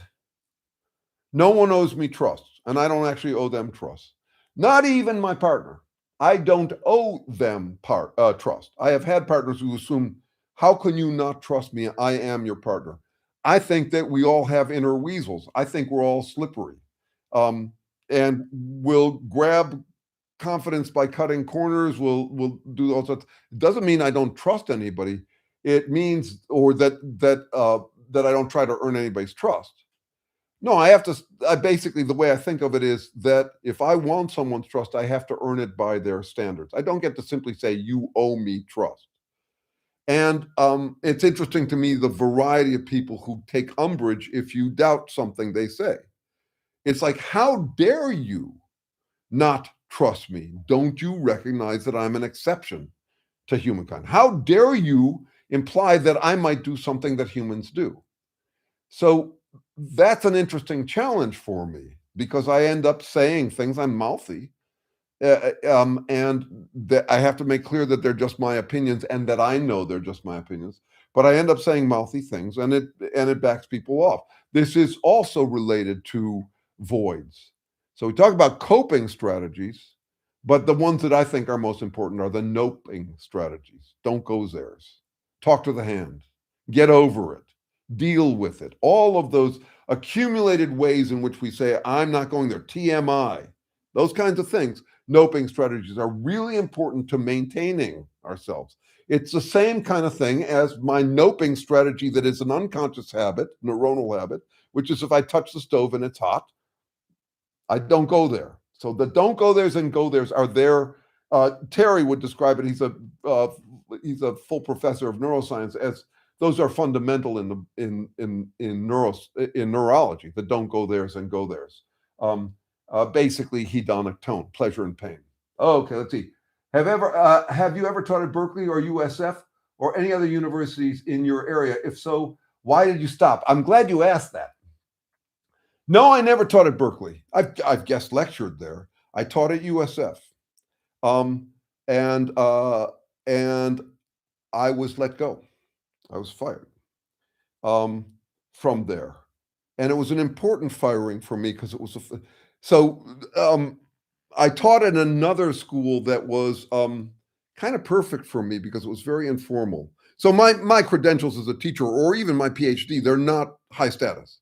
[SPEAKER 1] no one owes me trust, and I don't actually owe them trust. Not even my partner. I don't owe them trust. I have had partners who assume, how can you not trust me? I am your partner. I think that we all have inner weasels. I think we're all slippery. And we'll grab confidence by cutting corners. We'll do all sorts. It doesn't mean I don't trust anybody. It means, or that I don't try to earn anybody's trust. No, I basically, the way I think of it is that if I want someone's trust, I have to earn it by their standards. I don't get to simply say, you owe me trust. And it's interesting to me, the variety of people who take umbrage if you doubt something they say. It's like, how dare you not trust me? Don't you recognize that I'm an exception to humankind? How dare you imply that I might do something that humans do? So that's an interesting challenge for me because I end up saying things, I'm mouthy, and that I have to make clear that they're just my opinions and that I know they're just my opinions. But I end up saying mouthy things, and it backs people off. This is also related to voids. So we talk about coping strategies, but the ones that I think are most important are the noping strategies. Don't go theirs. Talk to the hand. Get over it. Deal with it. All of those accumulated ways in which we say, I'm not going there, TMI, those kinds of things, noping strategies are really important to maintaining ourselves. It's the same kind of thing as my noping strategy that is an unconscious habit, neuronal habit, which is if I touch the stove and it's hot, I don't go there. So the don't go there's and go there's are there. Terry would describe it. He's a full professor of neuroscience as those are fundamental in neurology. The don't go there's and go there's. Basically hedonic tone, pleasure and pain. Okay, let's see. Have you ever taught at Berkeley or USF or any other universities in your area? If so, why did you stop? I'm glad you asked that. No, I never taught at Berkeley. I've guest lectured there. I taught at USF. Um, and, uh, and I was let go. I was fired, um, from there. And it was an important firing for me because it was so, I taught at another school that was, kind of perfect for me because it was very informal. So my credentials as a teacher or even my PhD, they're not high status.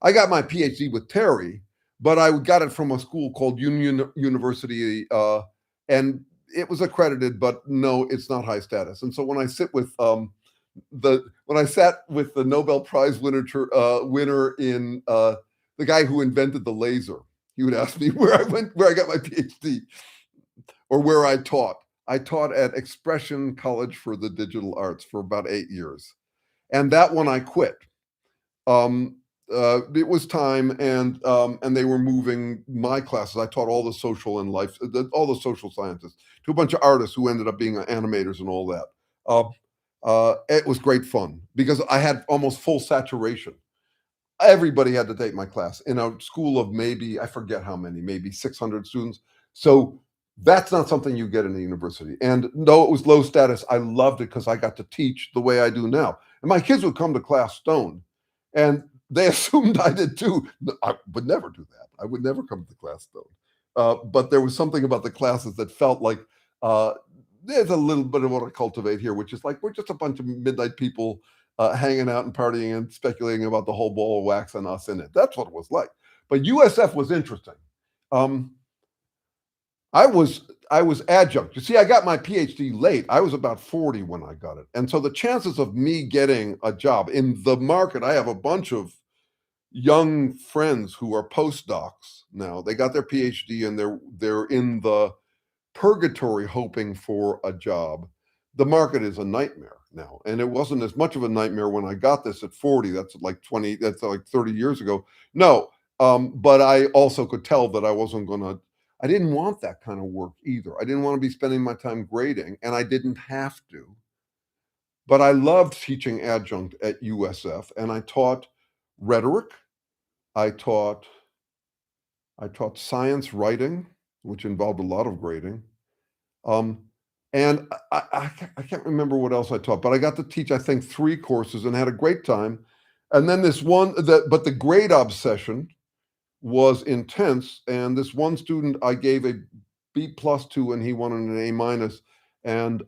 [SPEAKER 1] I got my PhD with Terry, but I got it from a school called Union University, and it was accredited, but no, it's not high status. And so when I sit with when I sat with the Nobel Prize winner in the guy who invented the laser, he would ask me where I went, where I got my PhD, or where I taught. I taught at Expression College for the Digital Arts for about 8 years, and that one I quit. Um, it was time, and they were moving my classes. I taught all the social and life, all the social sciences to a bunch of artists who ended up being animators and all that. It was great fun because I had almost full saturation. Everybody had to take my class in a school of maybe, I forget how many, maybe 600 students. So that's not something you get in a university. And though it was low status, I loved it because I got to teach the way I do now. And my kids would come to class stoned, and they assumed I did too. I would never do that. I would never come to class stoned. But there was something about the classes that felt like there's a little bit of what I cultivate here, which is like we're just a bunch of midnight people hanging out and partying and speculating about the whole ball of wax and us in it. That's what it was like. But USF was interesting. Um, I was adjunct. You see, I got my PhD late. I was about 40 when I got it. And so the chances of me getting a job in the market, I have a bunch of young friends who are postdocs now. They got their PhD and they're in the purgatory hoping for a job. The market is a nightmare now. And it wasn't as much of a nightmare when I got this at 40. That's like 30 years ago. No, but I also could tell that I didn't want that kind of work either. I didn't want to be spending my time grading, and I didn't have to. But I loved teaching adjunct at USF, and I taught rhetoric. I taught science writing, which involved a lot of grading. And I can't remember what else I taught, but I got to teach, I think, 3 courses and had a great time. And then but the grade obsession was intense. And this one student I gave a B+ to, and he wanted an A-, and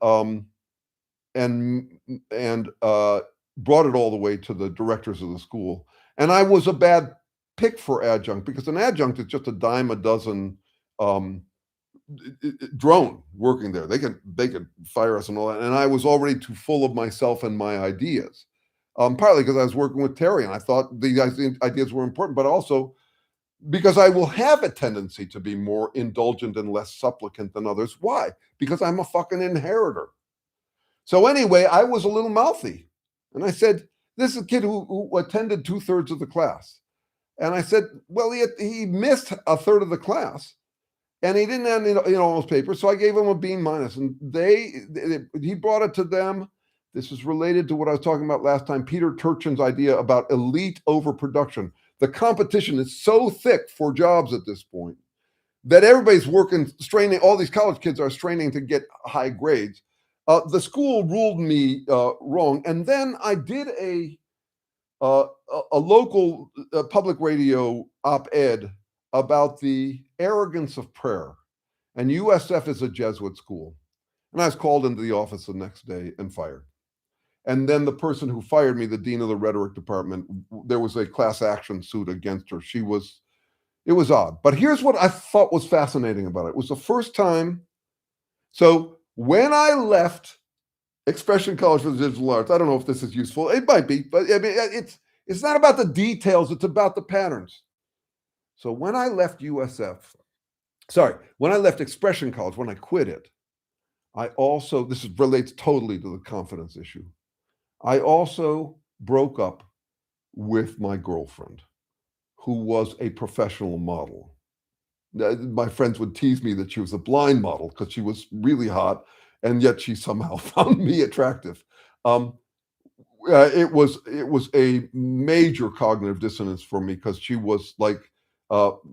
[SPEAKER 1] brought it all the way to the directors of the school. And I was a bad pick for adjunct because an adjunct is just a dime a dozen drone working there. They could fire us and all that. And I was already too full of myself and my ideas. Partly because I was working with Terry and I thought the ideas were important, but also because I will have a tendency to be more indulgent and less supplicant than others. Why? Because I'm a fucking inheritor. So anyway, I was a little mouthy. And I said, this is a kid who attended 2/3 of the class. And I said, well, he missed 1/3 of the class. And he didn't have all those papers. So I gave him a B-. And he brought it to them. This is related to what I was talking about last time, Peter Turchin's idea about elite overproduction. The competition is so thick for jobs at this point that everybody's straining, all these college kids are straining to get high grades. The school ruled me wrong. And then I did a local public radio op-ed about the arrogance of prayer. And USF is a Jesuit school. And I was called into the office the next day and fired. And then the person who fired me, the dean of the rhetoric department, there was a class action suit against her. It was odd. But here's what I thought was fascinating about it. It was the first time. So when I left Expression College for the Digital Arts, I don't know if this is useful. It might be, but I mean, it's not about the details. It's about the patterns. So when I left when I left Expression College, when I quit it, this relates totally to the confidence issue. I also broke up with my girlfriend, who was a professional model. My friends would tease me that she was a blind model because she was really hot, and yet she somehow found me attractive. it was a major cognitive dissonance for me because she was like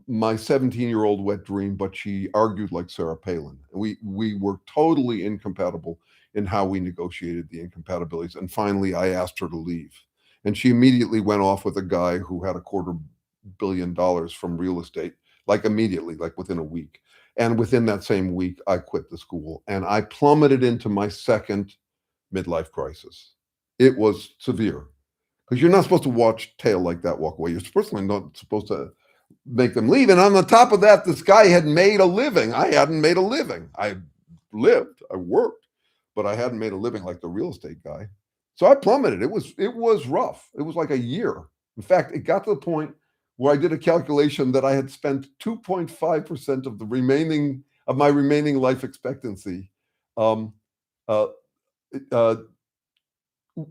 [SPEAKER 1] my 17-year-old wet dream, but she argued like Sarah Palin. We were totally incompatible in how we negotiated the incompatibilities. And finally, I asked her to leave, and she immediately went off with a guy who had $250 million from real estate, like immediately, like within a week. And within that same week, I quit the school, and I plummeted into my second midlife crisis. It was severe because you're not supposed to watch tail like that walk away. You're personally not supposed to make them leave. And on the top of that, this guy had made a living. I hadn't made a living. I lived, I worked, but I hadn't made a living like the real estate guy. So I plummeted. It was rough. It was like a year. In fact, it got to the point where I did a calculation that I had spent 2.5% of my remaining life expectancy um, uh, uh,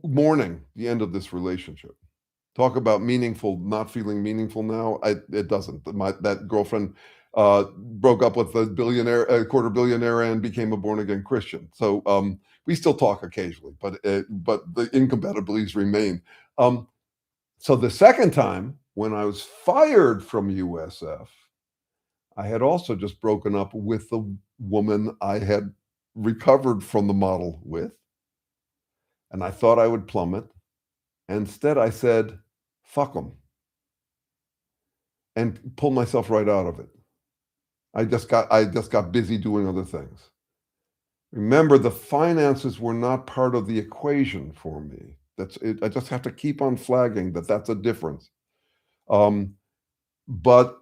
[SPEAKER 1] mourning the end of this relationship. Talk about meaningful, not feeling meaningful now. It doesn't. That girlfriend broke up with a quarter billionaire, and became a born again Christian. So we still talk occasionally, but the incompatibilities remain. So the second time, when I was fired from USF, I had also just broken up with the woman I had recovered from the model with, and I thought I would plummet. Instead, I said, fuck them, and pulled myself right out of it. I just got busy doing other things. Remember, the finances were not part of the equation for me. That's it. I just have to keep on flagging that that's a difference. But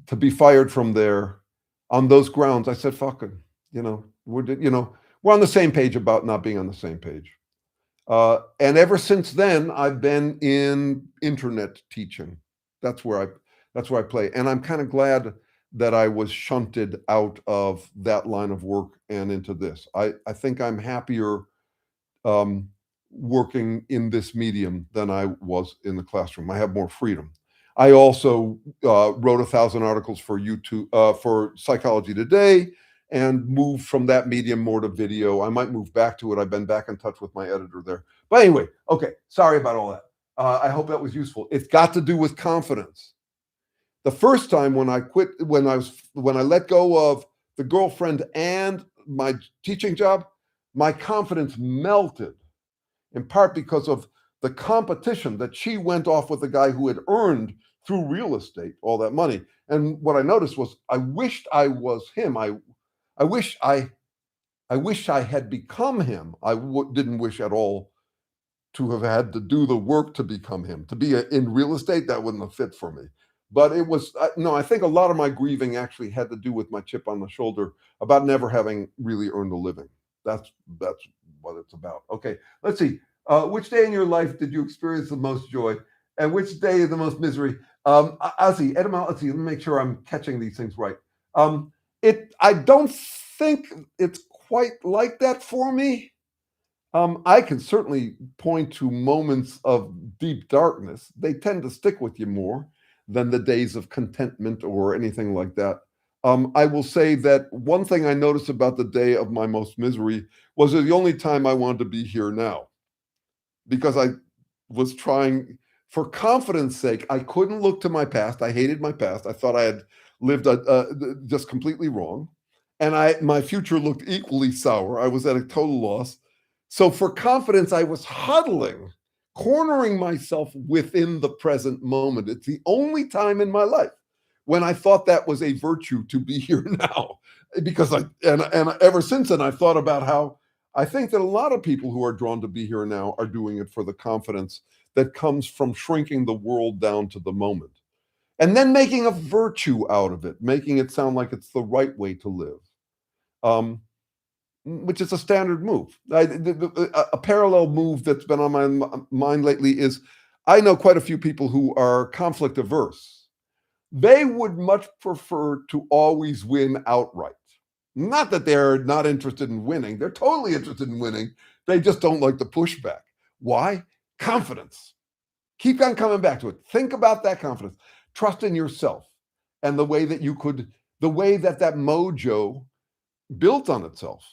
[SPEAKER 1] to be fired from there on those grounds, I said, fuck it. We're on the same page about not being on the same page. And ever since then, I've been in internet teaching. That's where I play. And I'm kind of glad that I was shunted out of that line of work and into this. I think I'm happier working in this medium than I was in the classroom. I have more freedom. I also wrote 1,000 articles for YouTube, for Psychology Today, and moved from that medium more to video. I might move back to it. I've been back in touch with my editor there. But anyway, okay, sorry about all that. I hope that was useful. It's got to do with confidence. The first time when I quit, when I let go of the girlfriend and my teaching job, my confidence melted, in part because of the competition that she went off with a guy who had earned through real estate all that money. And what I noticed was I wished I was him. I wish I had become him. Didn't wish at all to have had to do the work to become him. To be in real estate, that wouldn't have fit for me. But it was, I think a lot of my grieving actually had to do with my chip on the shoulder about never having really earned a living. That's what it's about. Okay, let's see. Which day in your life did you experience the most joy, and which day the most misery? I'll see. Let me make sure I'm catching these things right. I don't think it's quite like that for me. I can certainly point to moments of deep darkness. They tend to stick with you more than the days of contentment or anything like that. I will say that one thing I noticed about the day of my most misery was the only time I wanted to be here now, because I was trying, for confidence sake, I couldn't look to my past. I hated my past. I thought I had lived just completely wrong. And my future looked equally sour. I was at a total loss. So for confidence, I was huddling, cornering myself within the present moment. It's the only time in my life when I thought that was a virtue to be here now. Because and ever since then, I've thought about how I think that a lot of people who are drawn to be here now are doing it for the confidence that comes from shrinking the world down to the moment, and then making a virtue out of it, making it sound like it's the right way to live, which is a standard move. A parallel move that's been on my mind lately is I know quite a few people who are conflict averse. They would much prefer to always win outright. Not that they're not interested in winning. They're totally interested in winning. They just don't like the pushback. Why? Confidence. Keep on coming back to it. Think about that confidence. Trust in yourself and the way that that mojo built on itself.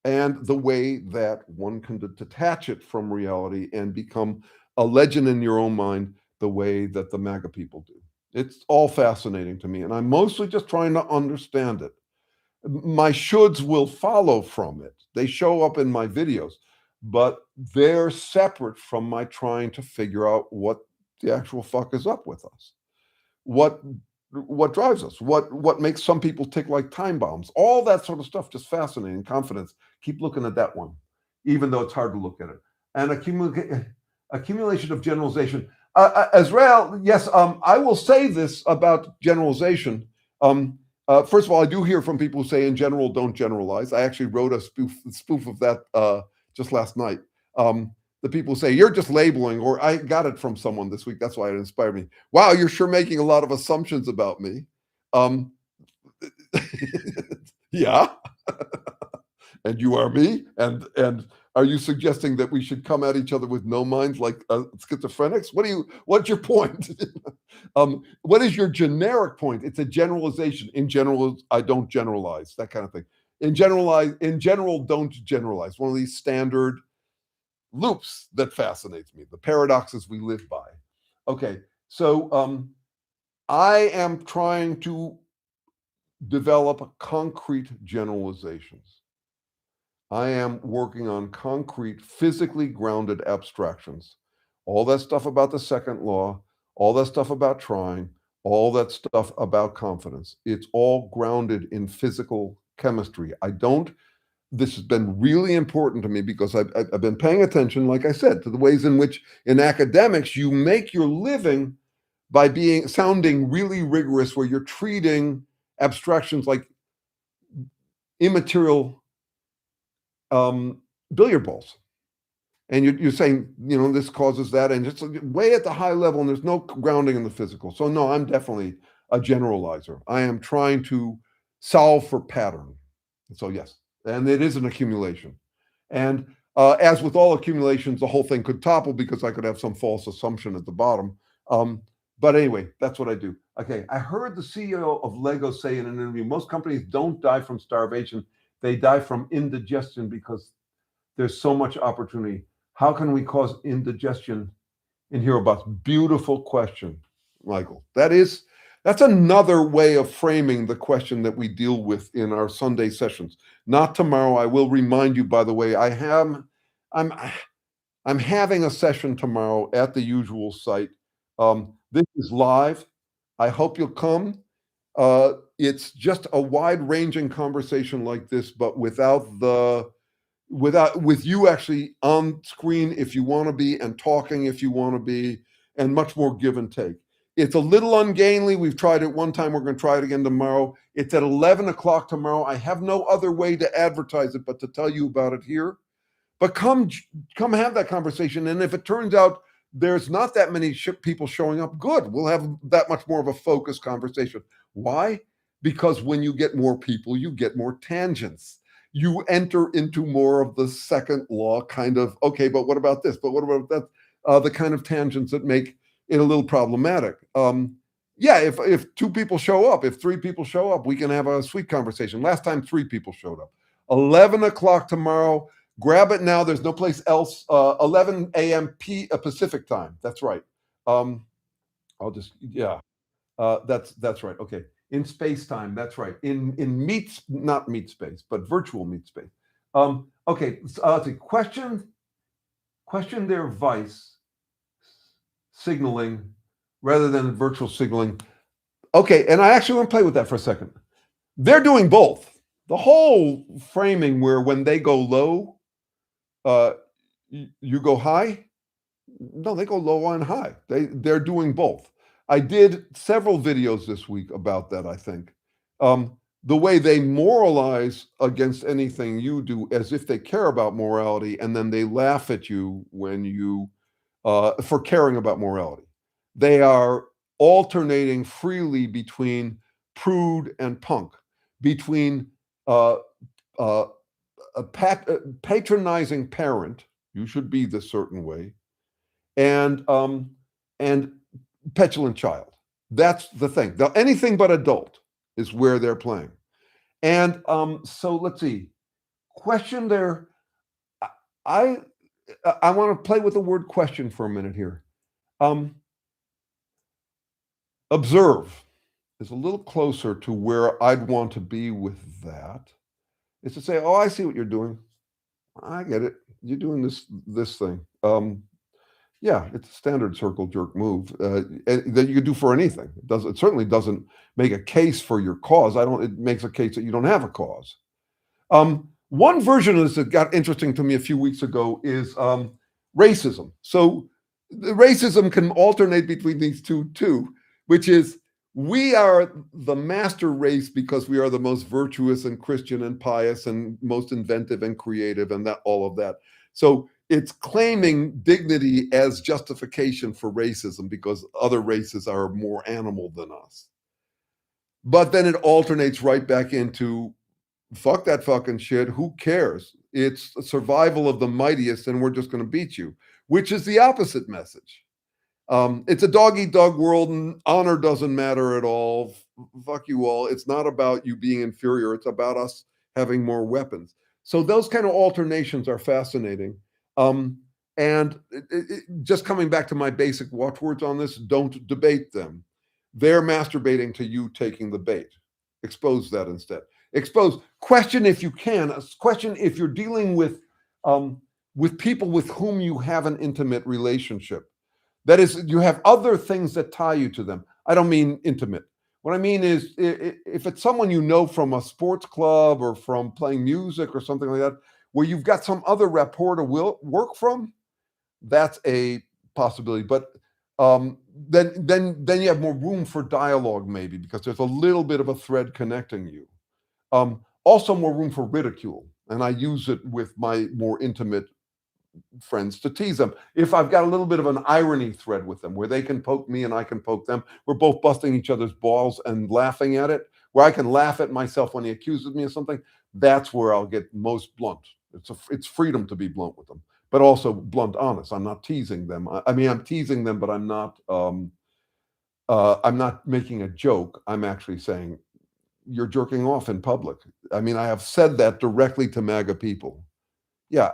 [SPEAKER 1] and the way that one can detach it from reality and become a legend in your own mind the way that the MAGA people do. It's all fascinating to me, and I'm mostly just trying to understand it. My shoulds will follow from it. They show up in my videos, but they're separate from my trying to figure out what the actual fuck is up with us. What what drives us? What makes some people tick like time bombs? All that sort of stuff, just fascinating. Confidence. Keep looking at that one, even though it's hard to look at it. And accumulation of generalization. Azrael, yes, I will say this about generalization. First of all, I do hear from people who say, in general, don't generalize. I actually wrote a spoof of that just last night. The people say, you're just labeling, or I got it from someone this week. That's why it inspired me. Wow, you're sure making a lot of assumptions about me. Yeah. And you are me, and are you suggesting that we should come at each other with no minds like schizophrenics? What's your point? What is your generic point? It's a generalization. In general, I don't generalize, that kind of thing. In general, don't generalize. One of these standard loops that fascinates me, the paradoxes we live by. Okay, so I am trying to develop concrete generalizations. I am working on concrete, physically grounded abstractions. All that stuff about the second law, all that stuff about trying, all that stuff about confidence. It's all grounded in physical chemistry. This has been really important to me because I've been paying attention, like I said, to the ways in which in academics you make your living by sounding really rigorous, where you're treating abstractions like immaterial billiard balls. And you're saying, this causes that, and it's way at the high level, and there's no grounding in the physical. So no, I'm definitely a generalizer. I am trying to solve for pattern. So yes, and it is an accumulation. And as with all accumulations, the whole thing could topple because I could have some false assumption at the bottom. But anyway, that's what I do. Okay, I heard the CEO of Lego say in an interview, most companies don't die from starvation. They die from indigestion because there's so much opportunity. How can we cause indigestion in HeroBots? Beautiful question, Michael. That's another way of framing the question that we deal with in our Sunday sessions. Not tomorrow. I will remind you, by the way, I'm having a session tomorrow at the usual site. This is live. I hope you'll come. It's just a wide-ranging conversation like this, but with you actually on screen if you want to be, and talking if you want to be, and much more give and take. It's a little ungainly. We've tried it one time. We're going to try it again tomorrow. It's at 11 o'clock tomorrow. I have no other way to advertise it but to tell you about it here. But come have that conversation. And if it turns out there's not that many people showing up, good. We'll have that much more of a focused conversation. Why? Because when you get more people, you get more tangents. You enter into more of the second law kind of, okay, but what about this? But what about that? The kind of tangents that make it a little problematic. Yeah, if 2 people show up, if 3 people show up, we can have a sweet conversation. Last time 3 people showed up. 11 o'clock tomorrow. Grab it now. There's no place else. 11 a.m. Pacific time. That's right. I'll just, yeah. That's right. Okay. In space time. That's right. In not meat space, but virtual meat space. Okay. Let's see. Question their vice signaling rather than virtual signaling. Okay. And I actually want to play with that for a second. They're doing both. The whole framing where when they go low, you go high. No, they go low and high. They're doing both. I did several videos this week about that, I think. The way they moralize against anything you do as if they care about morality, and then they laugh at you when you, for caring about morality. They are alternating freely between prude and punk, between a patronizing parent, you should be this certain way, and petulant child. That's the thing. Anything but adult is where they're playing. And so let's see. question their. I want to play with the word question for a minute here. Observe is a little closer to where I'd want to be with that. Is to say, oh, I see what you're doing. I get it. You're doing this thing. Yeah, it's a standard circle jerk move that you could do for anything. It certainly doesn't make a case for your cause. It makes a case that you don't have a cause. One version of this that got interesting to me a few weeks ago is racism. So the racism can alternate between these two too, which is we are the master race because we are the most virtuous and Christian and pious and most inventive and creative and that all of that. So it's claiming dignity as justification for racism because other races are more animal than us. But then it alternates right back into fuck that fucking shit. Who cares? It's survival of the mightiest and we're just going to beat you, which is the opposite message. It's a dog-eat-dog world and honor doesn't matter at all. Fuck you all. It's not about you being inferior. It's about us having more weapons. So those kind of alternations are fascinating. And just coming back to my basic watchwords on this, don't debate them. They're masturbating to you taking the bait. Expose that instead. Question if you can. Question if you're dealing with people with whom you have an intimate relationship. That is, you have other things that tie you to them. I don't mean intimate. What I mean is, if it's someone you know from a sports club or from playing music or something like that, where you've got some other rapport to work from, that's a possibility. But then you have more room for dialogue, maybe, because there's a little bit of a thread connecting you. Also, more room for ridicule, and I use it with my more intimate friends to tease them. If I've got a little bit of an irony thread with them where they can poke me and I can poke them, we're both busting each other's balls and laughing at it, where I can laugh at myself when he accuses me of something, that's where I'll get most blunt. It's freedom to be blunt with them, but also blunt honest. I'm not teasing them. I'm teasing them, but I'm not making a joke. I'm actually saying you're jerking off in public. I have said that directly to MAGA people. Yeah,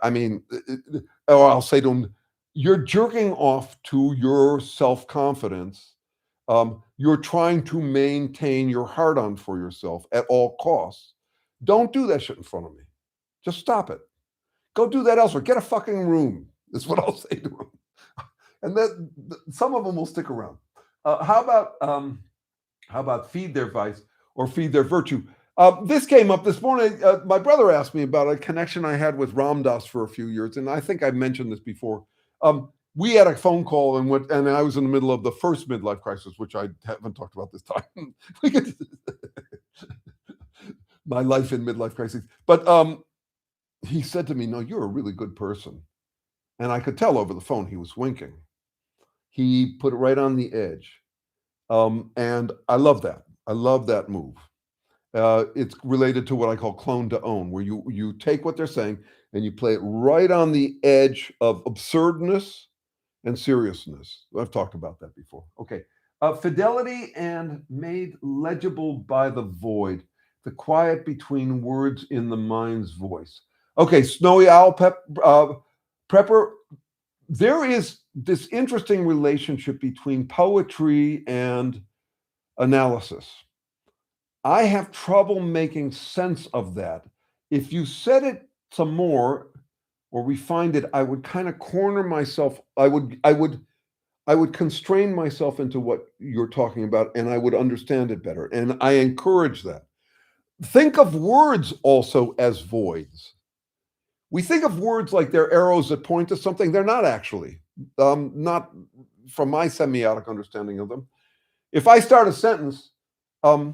[SPEAKER 1] or I'll say to them, you're jerking off to your self-confidence. You're trying to maintain your heart-on for yourself at all costs. Don't do that shit in front of me. Just stop it. Go do that elsewhere. Get a fucking room. That's what I'll say to them. And then some of them will stick around. How about feed their vice or feed their virtue? This came up this morning. My brother asked me about a connection I had with Ram Dass for a few years, and I think I mentioned this before. We had a phone call, and I was in the middle of the first midlife crisis, which I haven't talked about this time. My life in midlife crisis. But he said to me, "No, you're a really good person," and I could tell over the phone he was winking. He put it right on the edge, and I love that. I love that move. It's related to what I call clone to own, where you take what they're saying and you play it right on the edge of absurdness and seriousness. I've talked about that before. Okay. Fidelity and made legible by the void, the quiet between words in the mind's voice. Okay, Snowy Owl Prepper, there is this interesting relationship between poetry and analysis. I have trouble making sense of that. If you said it some more or refined it, I would kind of corner myself. I would constrain myself into what you're talking about, and I would understand it better. And I encourage that. Think of words also as voids. We think of words like they're arrows that point to something. They're not actually, not from my semiotic understanding of them. If I start a sentence, you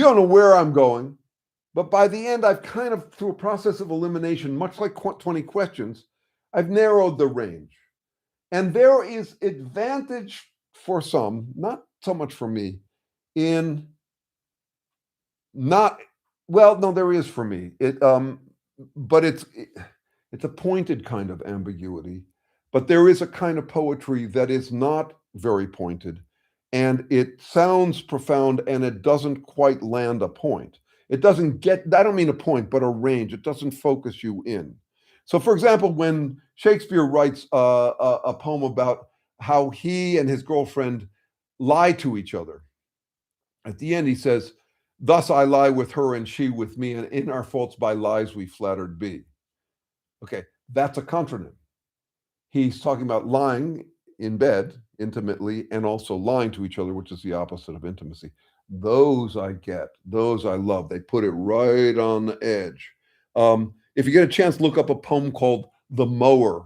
[SPEAKER 1] don't know where I'm going, but by the end, I've kind of, through a process of elimination, much like 20 questions, I've narrowed the range. And there is advantage for some, not so much for me, in not, well, no, there is for me. But it's a pointed kind of ambiguity. But there is a kind of poetry that is not very pointed. And it sounds profound and it doesn't quite land a point. It doesn't get, I don't mean a point, but a range. It doesn't focus you in. So, for example, when Shakespeare writes a poem about how he and his girlfriend lie to each other, at the end he says, "Thus I lie with her and she with me, and in our faults by lies we flattered be." Okay, that's a contronym. He's talking about lying in bed intimately and also lying to each other, which is the opposite of intimacy. Those I get, those I love. They put it right on the edge. If you get a chance, look up a poem called The Mower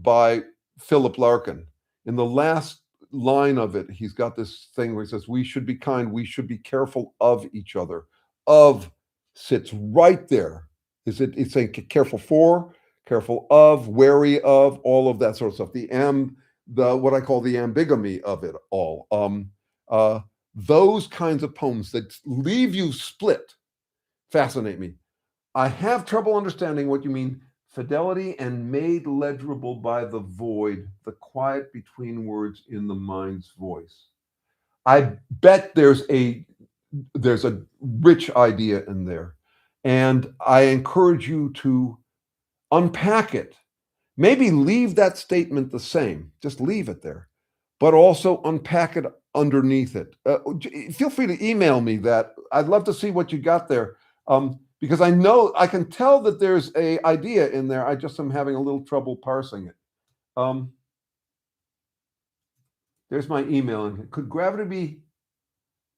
[SPEAKER 1] by Philip Larkin. In the last line of it, he's got this thing where he says, "We should be kind, we should be careful of each other." Of sits right there. It's saying careful for, careful of, wary of, all of that sort of stuff. The what I call the ambiguity of it all. Those kinds of poems that leave you split fascinate me. I have trouble understanding what you mean. Fidelity and made legible by the void, the quiet between words in the mind's voice. I bet there's a rich idea in there. And I encourage you to unpack it. Maybe leave that statement the same, just leave it there, but also unpack it underneath it. Feel free to email me that. I'd love to see what you got there, because I know I can tell that there's a idea in there. I just am having a little trouble parsing it. There's my email. Could gravity be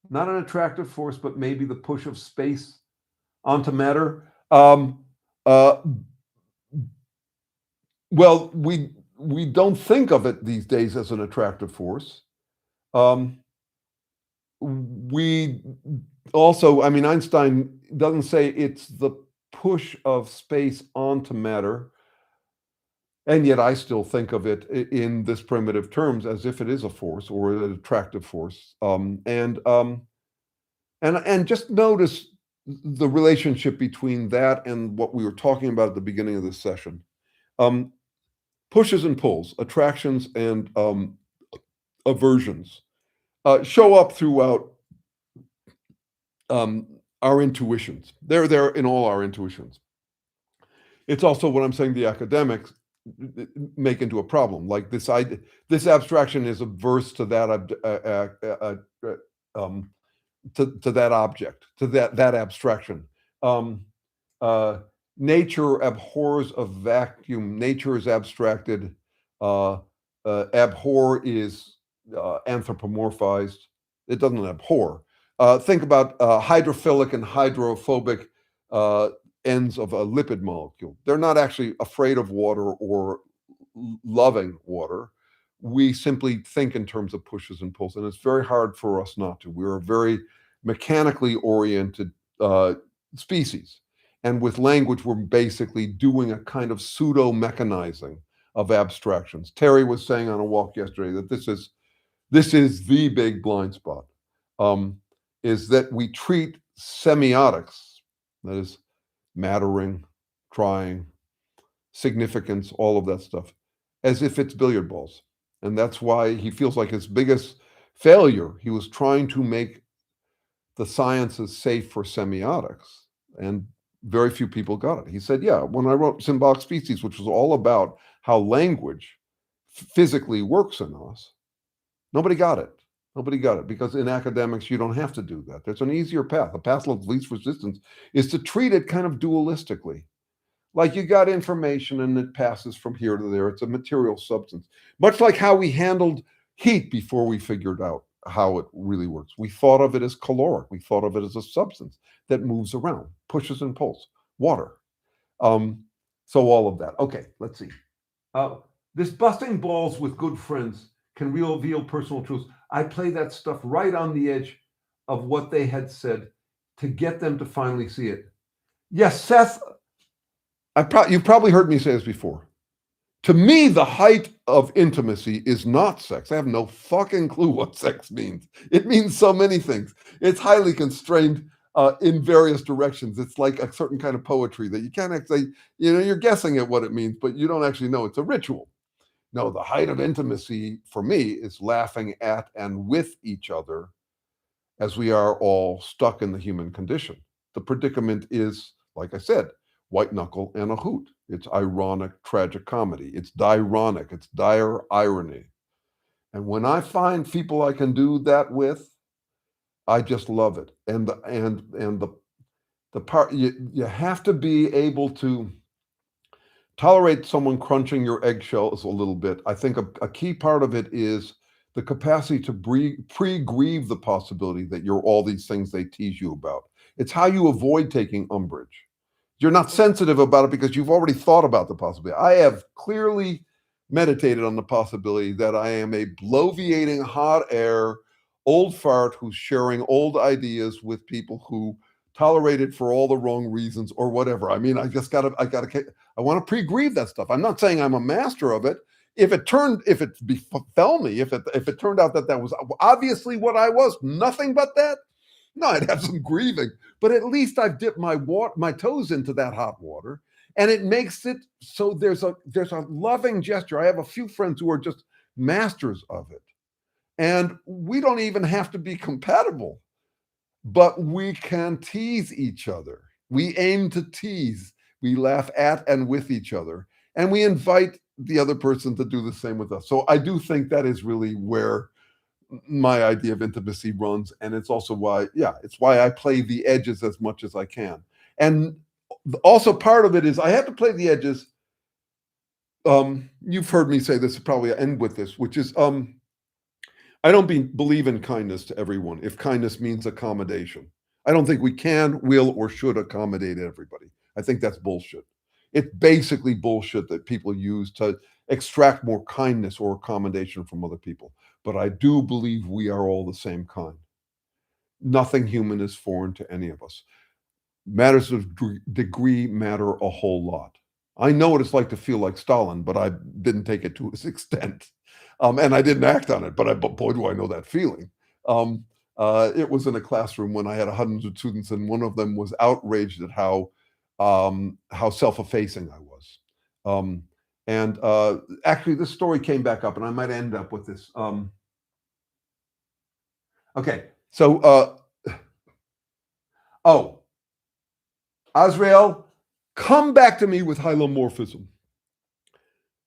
[SPEAKER 1] not an attractive force, but maybe the push of space onto matter? Well, we don't think of it these days as an attractive force. We also, I mean, Einstein doesn't say it's the push of space onto matter, and yet I still think of it in this primitive terms as if it is a force or an attractive force. And just notice the relationship between that and what we were talking about at the beginning of this session. Pushes and pulls, attractions and aversions show up throughout our intuitions. They're there in all our intuitions. It's also what I'm saying the academics make into a problem. Like this idea, this abstraction is averse to that to that object, to that abstraction. Nature abhors a vacuum. Nature is abstracted. Abhor is anthropomorphized. It doesn't abhor. Think about hydrophilic and hydrophobic ends of a lipid molecule. They're not actually afraid of water or loving water. We simply think in terms of pushes and pulls, and it's very hard for us not to. We're a very mechanically oriented species. And with language, we're basically doing a kind of pseudo-mechanizing of abstractions. Terry was saying on a walk yesterday that this is the big blind spot, is that we treat semiotics, that is mattering, trying, significance, all of that stuff, as if it's billiard balls. And that's why he feels like his biggest failure, he was trying to make the sciences safe for semiotics, and very few people got it. He said, yeah, when I wrote Symbolic Species, which was all about how language physically works in us, nobody got it. Nobody got it, because in academics, you don't have to do that. There's an easier path. The path of least resistance is to treat it kind of dualistically. Like you got information and it passes from here to there. It's a material substance. Much like how we handled heat before we figured out how it really works. We thought of it as caloric. We thought of it as a substance that moves around, pushes and pulls, water. So all of that. Okay, let's see. This busting balls with good friends can reveal personal truths. I play that stuff right on the edge of what they had said to get them to finally see it. Yes, Seth, you've probably heard me say this before. To me, the height of intimacy is not sex. I have no fucking clue what sex means. It means so many things. It's highly constrained in various directions. It's like a certain kind of poetry that you can't actually, you're guessing at what it means, but you don't actually know. It's a ritual. No, the height of intimacy for me is laughing at and with each other as we are all stuck in the human condition. the predicament is, like I said, white knuckle and a hoot. It's ironic, tragic comedy. It's dironic. It's dire irony. And when I find people I can do that with, I just love it. And the part you have to be able to tolerate someone crunching your eggshells a little bit. I think a key part of it is the capacity to pre-grieve the possibility that you're all these things they tease you about. It's how you avoid taking umbrage. You're not sensitive about it because you've already thought about the possibility. I have clearly meditated on the possibility that I am a bloviating hot air old fart who's sharing old ideas with people who tolerate it for all the wrong reasons or whatever. I mean, I want to pre-grieve that stuff. I'm not saying I'm a master of it. If it befell me, if it turned out that that was obviously what I was, nothing but that, no, I'd have some grieving. But at least I've dipped my toes into that hot water, and it makes it so there's a loving gesture. I have a few friends who are just masters of it, and we don't even have to be compatible, but we can tease each other. We aim to tease. We laugh at and with each other, and we invite the other person to do the same with us. So I do think that is really where my idea of intimacy runs, and it's also why I play the edges as much as I can. And also part of it is I have to play the edges. You've heard me say this, probably end with this, which is I don't believe in kindness to everyone if kindness means accommodation. I don't think we can, will, or should accommodate everybody. I think that's bullshit. It's basically bullshit that people use to extract more kindness or accommodation from other people. But I do believe we are all the same kind. Nothing human is foreign to any of us. Matters of degree matter a whole lot. I know what it's like to feel like Stalin, but I didn't take it to his extent. And I didn't act on it, but boy, do I know that feeling. It was in a classroom when I had hundreds of students, and one of them was outraged at how self-effacing I was. Actually, this story came back up, and I might end up with this. Okay, so Azrael, come back to me with hylomorphism.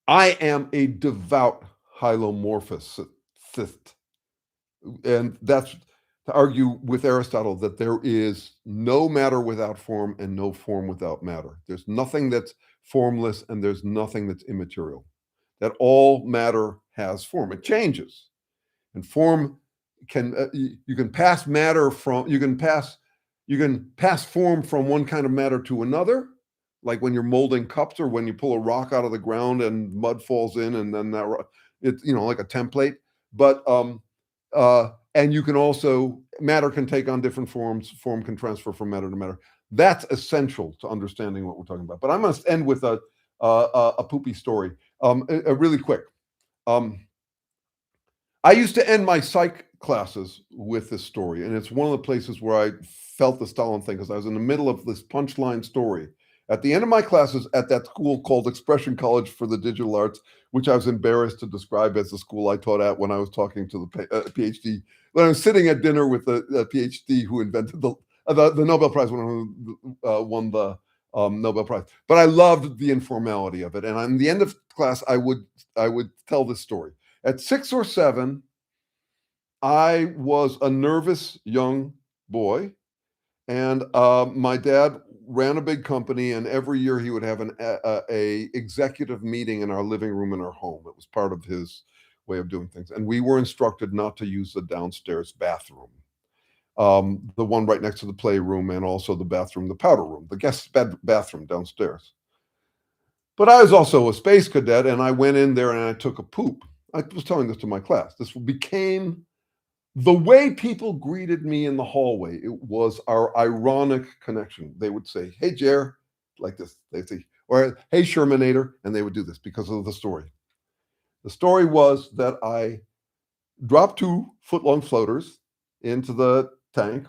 [SPEAKER 1] I am a devout hylomorphist, and that's to argue with Aristotle that there is no matter without form and no form without matter. There's nothing that's formless and there's nothing that's immaterial. That all matter has form. It changes, and form can you can pass form from one kind of matter to another, like when you're molding cups or when you pull a rock out of the ground and mud falls in, and then it's like a template. But and you can also, matter can take on different forms. Form can transfer from matter to matter. That's essential to understanding what we're talking about. But I must end with a poopy story, really quick. I used to end my psych classes with this story, and it's one of the places where I felt the Stalin thing, because I was in the middle of this punchline story. At the end of my classes at that school called Expression College for the Digital Arts, which I was embarrassed to describe as the school I taught at when I was talking to the PhD. When I was sitting at dinner with the PhD who invented the Nobel Prize, when I won the Nobel Prize. But I loved the informality of it. And on the end of class, I would tell this story. At 6 or 7, I was a nervous young boy, and my dad ran a big company, and every year he would have a executive meeting in our living room in our home. It was part of his way of doing things, and we were instructed not to use the downstairs bathroom, the one right next to the playroom, and also the bathroom, the powder room, the guest bathroom downstairs. But I was also a space cadet, and I went in there and I took a poop. I was telling this to my class. This became the way people greeted me in the hallway. It was our ironic connection. They would say, "Hey, Jer," like this. They'd say, or "Hey, Shermanator," and they would do this because of the story. The story was that I dropped 2 foot-long floaters into the tank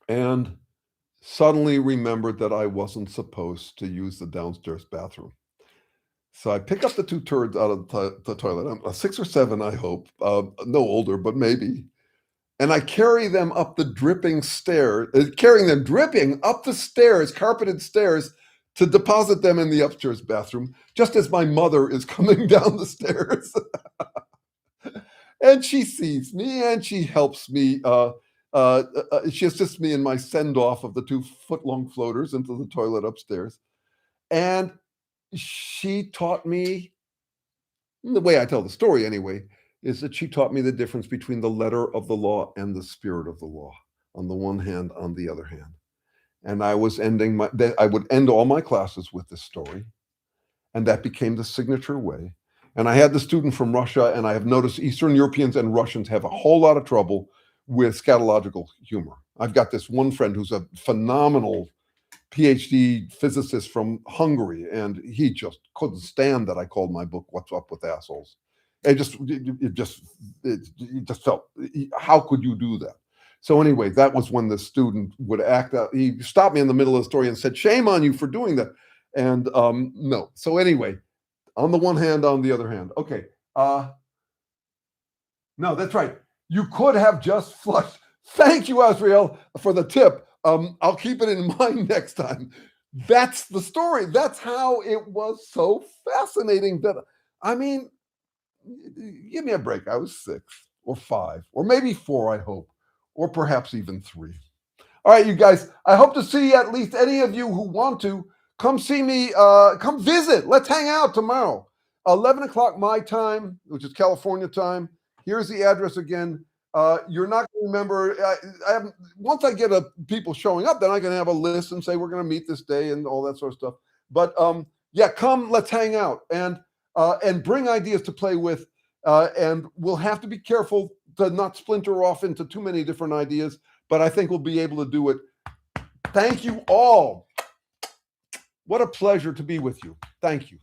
[SPEAKER 1] and suddenly remembered that I wasn't supposed to use the downstairs bathroom. So I pick up the 2 turds out of the toilet. I'm 6 or 7, I hope, no older, but maybe. and I carry them up the dripping stairs, carrying them dripping up the stairs, carpeted stairs, to deposit them in the upstairs bathroom, just as my mother is coming down the stairs. And she sees me and she helps me. She assists me in my send-off of the 2-foot-long floaters into the toilet upstairs. And she taught me, the way I tell the story anyway, is that she taught me the difference between the letter of the law and the spirit of the law. On the one hand, on the other hand. And I would end all my classes with this story. And that became the signature way. And I had the student from Russia, and I have noticed Eastern Europeans and Russians have a whole lot of trouble with scatological humor. I've got this one friend who's a phenomenal PhD physicist from Hungary, and he just couldn't stand that I called my book "What's Up with Assholes." It just felt, how could you do that? So anyway, that was when the student would act out. He stopped me in the middle of the story and said, "Shame on you for doing that." And no. So anyway, on the one hand, on the other hand. Okay. No, that's right. You could have just flushed. Thank you, Azrael, for the tip. I'll keep it in mind next time. That's the story. That's how it was so fascinating that, I mean, give me a break. I was 6 or 5 or maybe 4, I hope, or perhaps even 3. All right, you guys, I hope to see at least any of you who want to come see me, come visit. Let's hang out tomorrow. 11 o'clock my time, which is California time. Here's the address again. You're not going to remember. Once I get people showing up, then I can have a list and say we're going to meet this day and all that sort of stuff. But yeah, come, let's hang out and bring ideas to play with. And we'll have to be careful to not splinter off into too many different ideas. But I think we'll be able to do it. Thank you all. What a pleasure to be with you. Thank you.